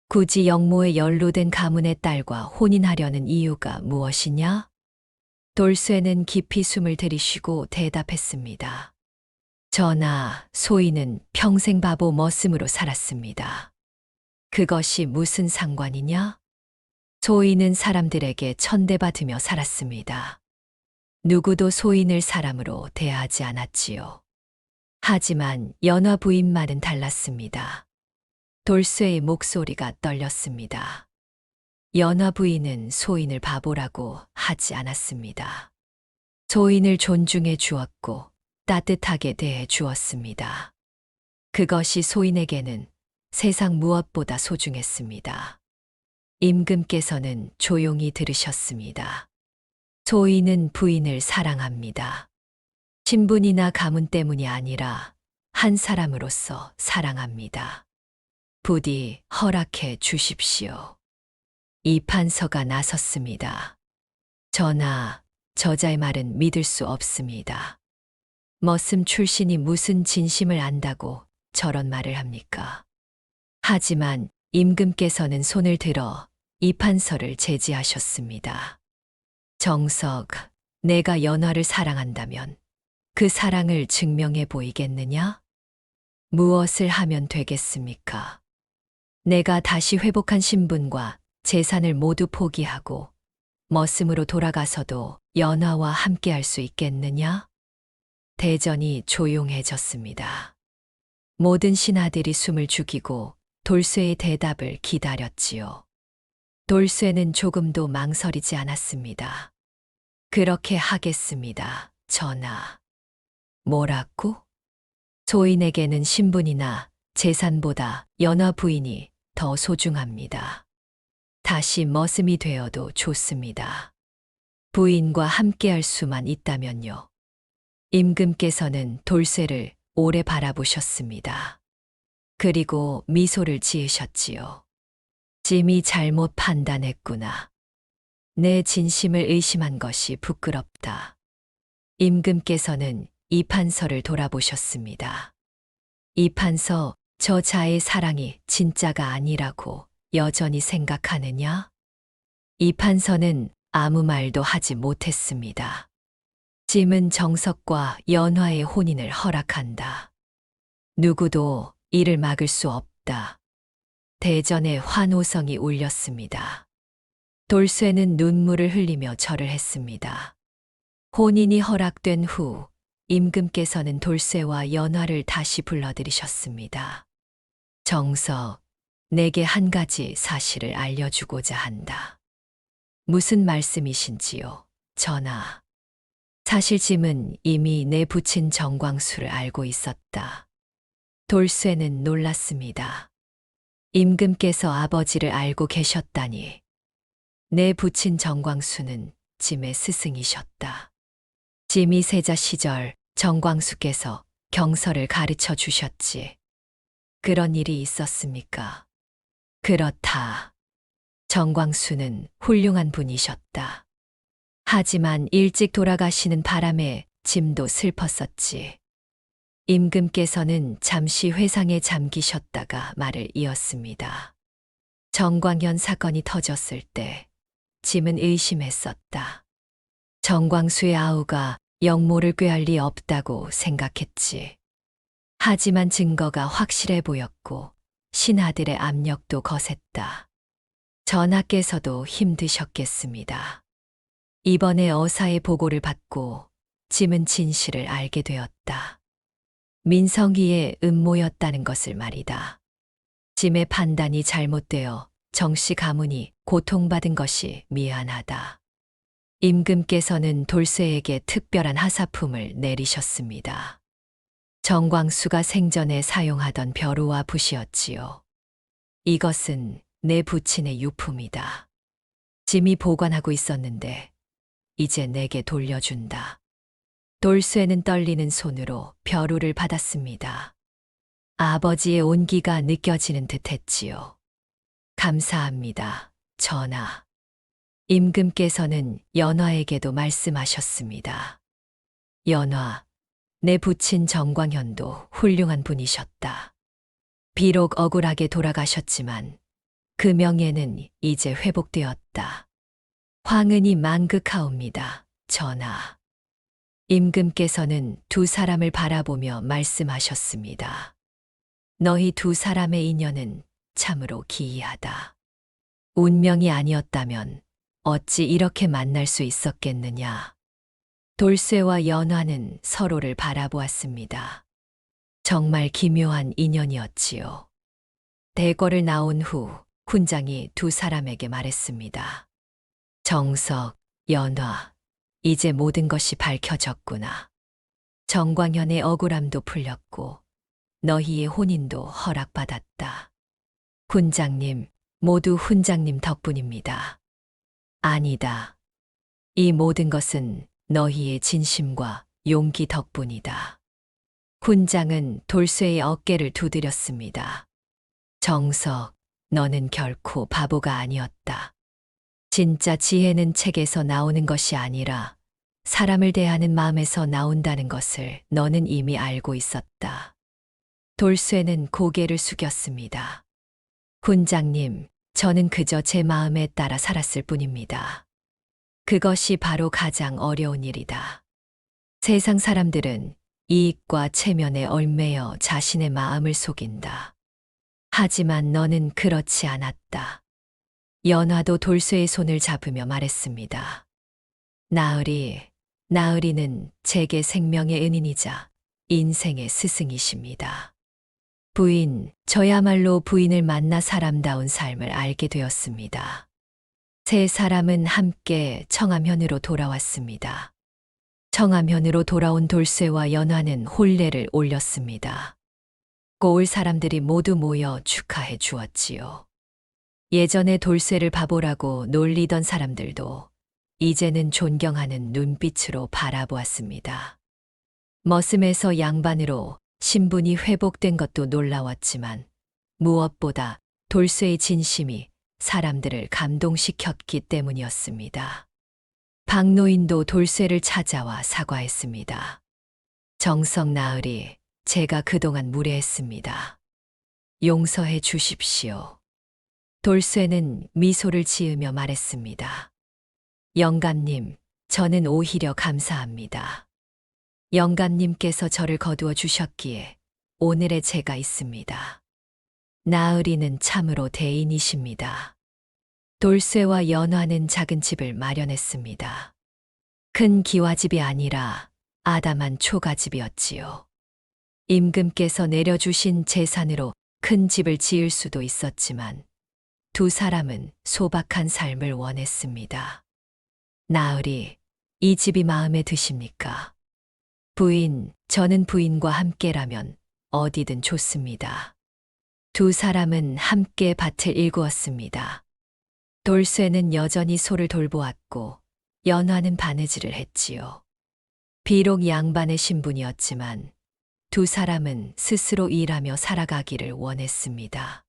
굳이 영모에 연루된 가문의 딸과 혼인하려는 이유가 무엇이냐? 돌쇠는 깊이 숨을 들이쉬고 대답했습니다. 전하, 소인은 평생 바보 머슴으로 살았습니다. 그것이 무슨 상관이냐? 소인은 사람들에게 천대받으며 살았습니다. 누구도 소인을 사람으로 대하지 않았지요. 하지만 연화 부인 말은 달랐습니다. 돌쇠의 목소리가 떨렸습니다. 연화 부인은 소인을 바보라고 하지 않았습니다. 소인을 존중해 주었고 따뜻하게 대해 주었습니다. 그것이 소인에게는 세상 무엇보다 소중했습니다. 임금께서는 조용히 들으셨습니다. 소인은 부인을 사랑합니다. 신분이나 가문 때문이 아니라 한 사람으로서 사랑합니다. 부디 허락해 주십시오. 이판서가 나섰습니다. 전하, 저자의 말은 믿을 수 없습니다. 머슴 출신이 무슨 진심을 안다고 저런 말을 합니까? 하지만 임금께서는 손을 들어 이판서를 제지하셨습니다. 정석, 내가 연화를 사랑한다면 그 사랑을 증명해 보이겠느냐? 무엇을 하면 되겠습니까? 내가 다시 회복한 신분과 재산을 모두 포기하고 머슴으로 돌아가서도 연화와 함께할 수 있겠느냐? 대전이 조용해졌습니다. 모든 신하들이 숨을 죽이고 돌쇠의 대답을 기다렸지요. 돌쇠는 조금도 망설이지 않았습니다. 그렇게 하겠습니다, 전하. 뭐라고? 소인에게는 신분이나 재산보다 연화 부인이 더 소중합니다. 다시 머슴이 되어도 좋습니다. 부인과 함께할 수만 있다면요. 임금께서는 돌쇠를 오래 바라보셨습니다. 그리고 미소를 지으셨지요. 짐이 잘못 판단했구나. 내 진심을 의심한 것이 부끄럽다. 임금께서는 이 판서를 돌아보셨습니다. 이 판서, 저 자의 사랑이 진짜가 아니라고 여전히 생각하느냐? 이 판서는 아무 말도 하지 못했습니다. 짐은 정석과 연화의 혼인을 허락한다. 누구도 이를 막을 수 없다. 대전의 환호성이 울렸습니다. 돌쇠는 눈물을 흘리며 절을 했습니다. 혼인이 허락된 후 임금께서는 돌쇠와 연화를 다시 불러들이셨습니다. 정석, 내게 한 가지 사실을 알려주고자 한다. 무슨 말씀이신지요, 전하? 사실 짐은 이미 내 부친 정광수를 알고 있었다. 돌쇠는 놀랐습니다. 임금께서 아버지를 알고 계셨다니. 내 부친 정광수는 짐의 스승이셨다. 짐이 세자 시절 정광수께서 경서를 가르쳐 주셨지. 그런 일이 있었습니까? 그렇다. 정광수는 훌륭한 분이셨다. 하지만 일찍 돌아가시는 바람에 짐도 슬펐었지. 임금께서는 잠시 회상에 잠기셨다가 말을 이었습니다. 정광현 사건이 터졌을 때 짐은 의심했었다. 정광수의 아우가 영모를 꾀할 리 없다고 생각했지. 하지만 증거가 확실해 보였고 신하들의 압력도 거셌다. 전하께서도 힘드셨겠습니다. 이번에 어사의 보고를 받고 짐은 진실을 알게 되었다. 민성이의 음모였다는 것을 말이다. 짐의 판단이 잘못되어 정씨 가문이 고통받은 것이 미안하다. 임금께서는 돌쇠에게 특별한 하사품을 내리셨습니다. 정광수가 생전에 사용하던 벼루와 붓이었지요. 이것은 내 부친의 유품이다. 짐이 보관하고 있었는데 이제 내게 돌려준다. 돌쇠는 떨리는 손으로 벼루를 받았습니다. 아버지의 온기가 느껴지는 듯했지요. 감사합니다, 전하. 임금께서는 연화에게도 말씀하셨습니다. 연화, 내 부친 정광현도 훌륭한 분이셨다. 비록 억울하게 돌아가셨지만 그 명예는 이제 회복되었다. 황은이 만극하옵니다, 전하. 임금께서는 두 사람을 바라보며 말씀하셨습니다. 너희 두 사람의 인연은 참으로 기이하다. 운명이 아니었다면 어찌 이렇게 만날 수 있었겠느냐. 돌쇠와 연화는 서로를 바라보았습니다. 정말 기묘한 인연이었지요. 대궐을 나온 후 훈장이 두 사람에게 말했습니다. 정석, 연화, 이제 모든 것이 밝혀졌구나. 정광현의 억울함도 풀렸고 너희의 혼인도 허락받았다. 훈장님, 모두 훈장님 덕분입니다. 아니다. 이 모든 것은 너희의 진심과 용기 덕분이다. 훈장은 돌쇠의 어깨를 두드렸습니다. 정석, 너는 결코 바보가 아니었다. 진짜 지혜는 책에서 나오는 것이 아니라 사람을 대하는 마음에서 나온다는 것을 너는 이미 알고 있었다. 돌쇠는 고개를 숙였습니다. 훈장님, 저는 그저 제 마음에 따라 살았을 뿐입니다. 그것이 바로 가장 어려운 일이다. 세상 사람들은 이익과 체면에 얽매여 자신의 마음을 속인다. 하지만 너는 그렇지 않았다. 연화도 돌쇠의 손을 잡으며 말했습니다. 나으리, 나으리는 제게 생명의 은인이자 인생의 스승이십니다. 부인, 저야말로 부인을 만나 사람다운 삶을 알게 되었습니다. 세 사람은 함께 청암현으로 돌아왔습니다. 청암현으로 돌아온 돌쇠와 연화는 혼례를 올렸습니다. 고을 사람들이 모두 모여 축하해 주었지요. 예전에 돌쇠를 바보라고 놀리던 사람들도 이제는 존경하는 눈빛으로 바라보았습니다. 머슴에서 양반으로 신분이 회복된 것도 놀라웠지만 무엇보다 돌쇠의 진심이 사람들을 감동시켰기 때문이었습니다. 박노인도 돌쇠를 찾아와 사과했습니다. 정성 나으리, 제가 그동안 무례했습니다. 용서해 주십시오. 돌쇠는 미소를 지으며 말했습니다. 영감님, 저는 오히려 감사합니다. 영감님께서 저를 거두어 주셨기에 오늘의 제가 있습니다. 나으리는 참으로 대인이십니다. 돌쇠와 연화는 작은 집을 마련했습니다. 큰 기와집이 아니라 아담한 초가집이었지요. 임금께서 내려주신 재산으로 큰 집을 지을 수도 있었지만 두 사람은 소박한 삶을 원했습니다. 나으리, 이 집이 마음에 드십니까? 부인, 저는 부인과 함께라면 어디든 좋습니다. 두 사람은 함께 밭을 일구었습니다. 돌쇠는 여전히 소를 돌보았고 연화는 바느질을 했지요. 비록 양반의 신분이었지만 두 사람은 스스로 일하며 살아가기를 원했습니다.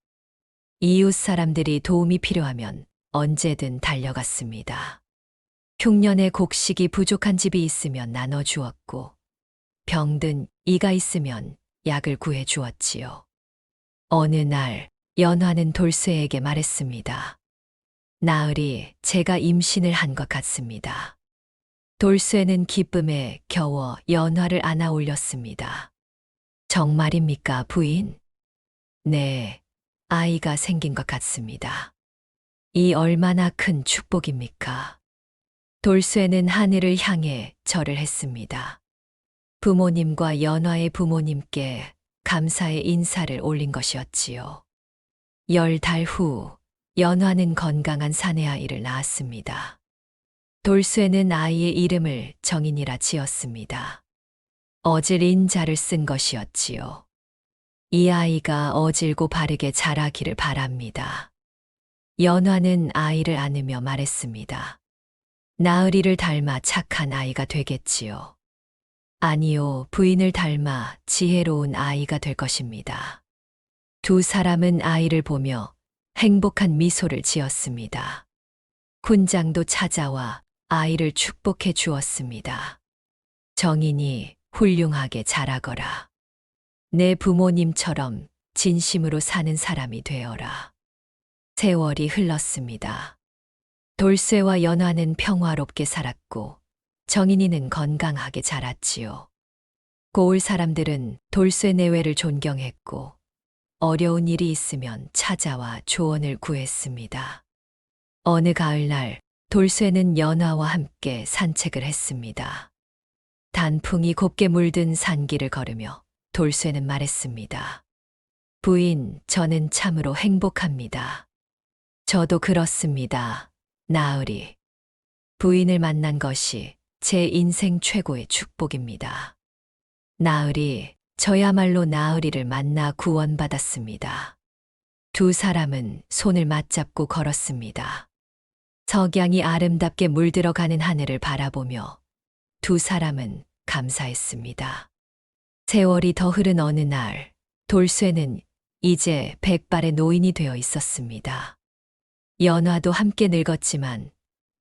이웃 사람들이 도움이 필요하면 언제든 달려갔습니다. 흉년에 곡식이 부족한 집이 있으면 나눠주었고 병든 이가 있으면 약을 구해 주었지요. 어느 날 연화는 돌쇠에게 말했습니다. 나으리, 제가 임신을 한 것 같습니다. 돌쇠는 기쁨에 겨워 연화를 안아 올렸습니다. 정말입니까, 부인? 네, 아이가 생긴 것 같습니다. 이 얼마나 큰 축복입니까? 돌쇠는 하늘을 향해 절을 했습니다. 부모님과 연화의 부모님께 감사의 인사를 올린 것이었지요. 10달 후 연화는 건강한 사내아이를 낳았습니다. 돌쇠는 아이의 이름을 정인이라 지었습니다. 어질인 자를 쓴 것이었지요. 이 아이가 어질고 바르게 자라기를 바랍니다. 연화는 아이를 안으며 말했습니다. 나으리를 닮아 착한 아이가 되겠지요. 아니요, 부인을 닮아 지혜로운 아이가 될 것입니다. 두 사람은 아이를 보며 행복한 미소를 지었습니다. 군장도 찾아와 아이를 축복해 주었습니다. 정인이 훌륭하게 자라거라. 내 부모님처럼 진심으로 사는 사람이 되어라. 세월이 흘렀습니다. 돌쇠와 연화는 평화롭게 살았고 정인이는 건강하게 자랐지요. 고을 사람들은 돌쇠 내외를 존경했고 어려운 일이 있으면 찾아와 조언을 구했습니다. 어느 가을날 돌쇠는 연화와 함께 산책을 했습니다. 단풍이 곱게 물든 산길을 걸으며 돌쇠는 말했습니다. 부인, 저는 참으로 행복합니다. 저도 그렇습니다. 나으리. 부인을 만난 것이 제 인생 최고의 축복입니다. 나으리, 저야말로 나으리를 만나 구원받았습니다. 두 사람은 손을 맞잡고 걸었습니다. 석양이 아름답게 물들어가는 하늘을 바라보며 두 사람은 감사했습니다. 세월이 더 흐른 어느 날, 돌쇠는 이제 100발의 노인이 되어 있었습니다. 연화도 함께 늙었지만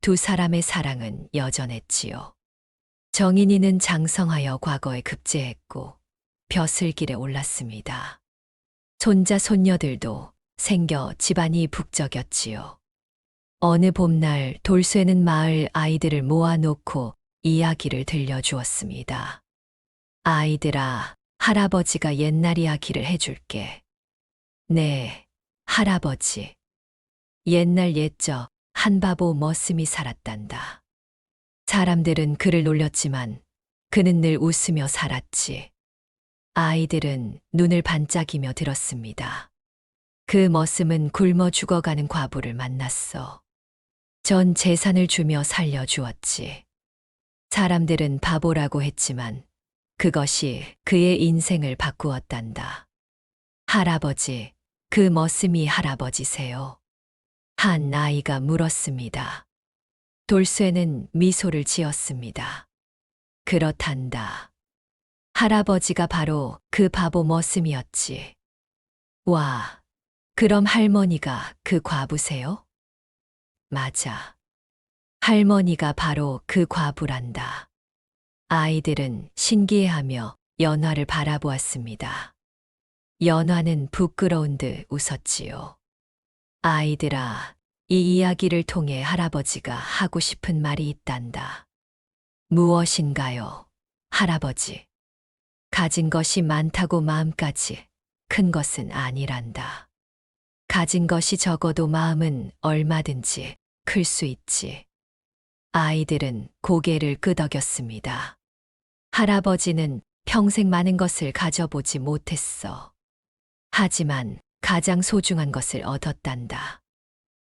두 사람의 사랑은 여전했지요. 정인이는 장성하여 과거에 급제했고 벼슬길에 올랐습니다. 손자 손녀들도 생겨 집안이 북적였지요. 어느 봄날 돌쇠는 마을 아이들을 모아놓고 이야기를 들려주었습니다. 아이들아, 할아버지가 옛날 이야기를 해줄게. 네, 할아버지. 옛날 옛적 한 바보 머슴이 살았단다. 사람들은 그를 놀렸지만 그는 늘 웃으며 살았지. 아이들은 눈을 반짝이며 들었습니다. 그 머슴은 굶어 죽어가는 과부를 만났어. 전 재산을 주며 살려주었지. 사람들은 바보라고 했지만 그것이 그의 인생을 바꾸었단다. 할아버지, 그 머슴이 할아버지세요? 한 아이가 물었습니다. 돌쇠는 미소를 지었습니다. 그렇단다. 할아버지가 바로 그 바보 머슴이었지. 와, 그럼 할머니가 그 과부세요? 맞아. 할머니가 바로 그 과부란다. 아이들은 신기해하며 연화를 바라보았습니다. 연화는 부끄러운 듯 웃었지요. 아이들아, 이 이야기를 통해 할아버지가 하고 싶은 말이 있단다. 무엇인가요, 할아버지? 가진 것이 많다고 마음까지 큰 것은 아니란다. 가진 것이 적어도 마음은 얼마든지 클 수 있지. 아이들은 고개를 끄덕였습니다. 할아버지는 평생 많은 것을 가져보지 못했어. 하지만 가장 소중한 것을 얻었단다.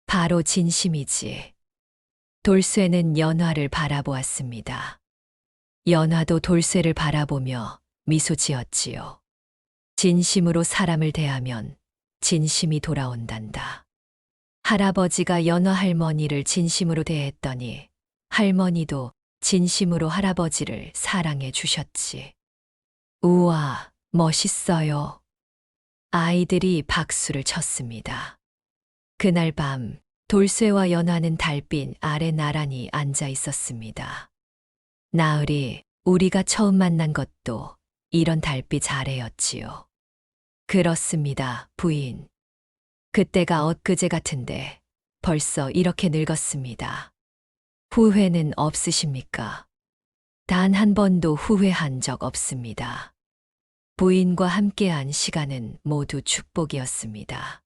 바로 진심이지. 돌쇠는 연화를 바라보았습니다. 연화도 돌쇠를 바라보며 미소 지었지요. 진심으로 사람을 대하면 진심이 돌아온단다. 할아버지가 연화 할머니를 진심으로 대했더니 할머니도 진심으로 할아버지를 사랑해 주셨지. 우와, 멋있어요. 아이들이 박수를 쳤습니다. 그날 밤 돌쇠와 연화는 달빛 아래 나란히 앉아 있었습니다. 나으리, 우리가 처음 만난 것도 이런 달빛 아래였지요. 그렇습니다, 부인. 그때가 엊그제 같은데 벌써 이렇게 늙었습니다. 후회는 없으십니까? 단 한 번도 후회한 적 없습니다. 부인과 함께한 시간은 모두 축복이었습니다.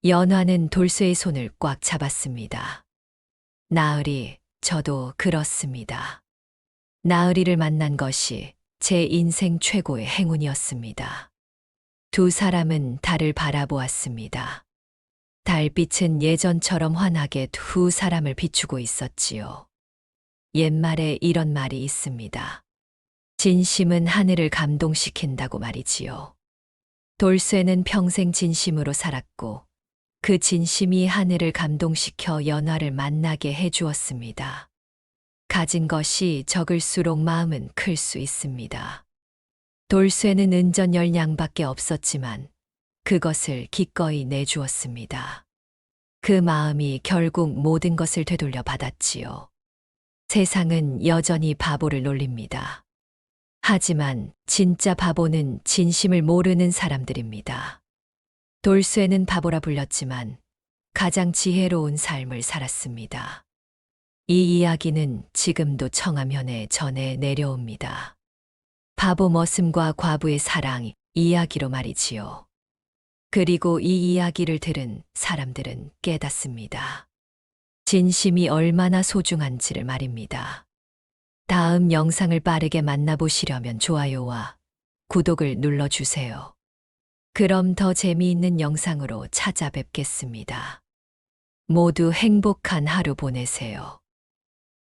연화는 돌쇠의 손을 꽉 잡았습니다. 나으리, 저도 그렇습니다. 나으리를 만난 것이 제 인생 최고의 행운이었습니다. 두 사람은 달을 바라보았습니다. 달빛은 예전처럼 환하게 두 사람을 비추고 있었지요. 옛말에 이런 말이 있습니다. 진심은 하늘을 감동시킨다고 말이지요. 돌쇠는 평생 진심으로 살았고 그 진심이 하늘을 감동시켜 연화를 만나게 해주었습니다. 가진 것이 적을수록 마음은 클 수 있습니다. 돌쇠는 은전 10냥밖에 없었지만 그것을 기꺼이 내주었습니다. 그 마음이 결국 모든 것을 되돌려 받았지요. 세상은 여전히 바보를 놀립니다. 하지만 진짜 바보는 진심을 모르는 사람들입니다. 돌쇠는 바보라 불렸지만 가장 지혜로운 삶을 살았습니다. 이 이야기는 지금도 청암현에 전해 내려옵니다. 바보 머슴과 과부의 사랑 이야기로 말이지요. 그리고 이 이야기를 들은 사람들은 깨닫습니다. 진심이 얼마나 소중한지를 말입니다. 다음 영상을 빠르게 만나보시려면 좋아요와 구독을 눌러주세요. 그럼 더 재미있는 영상으로 찾아뵙겠습니다. 모두 행복한 하루 보내세요.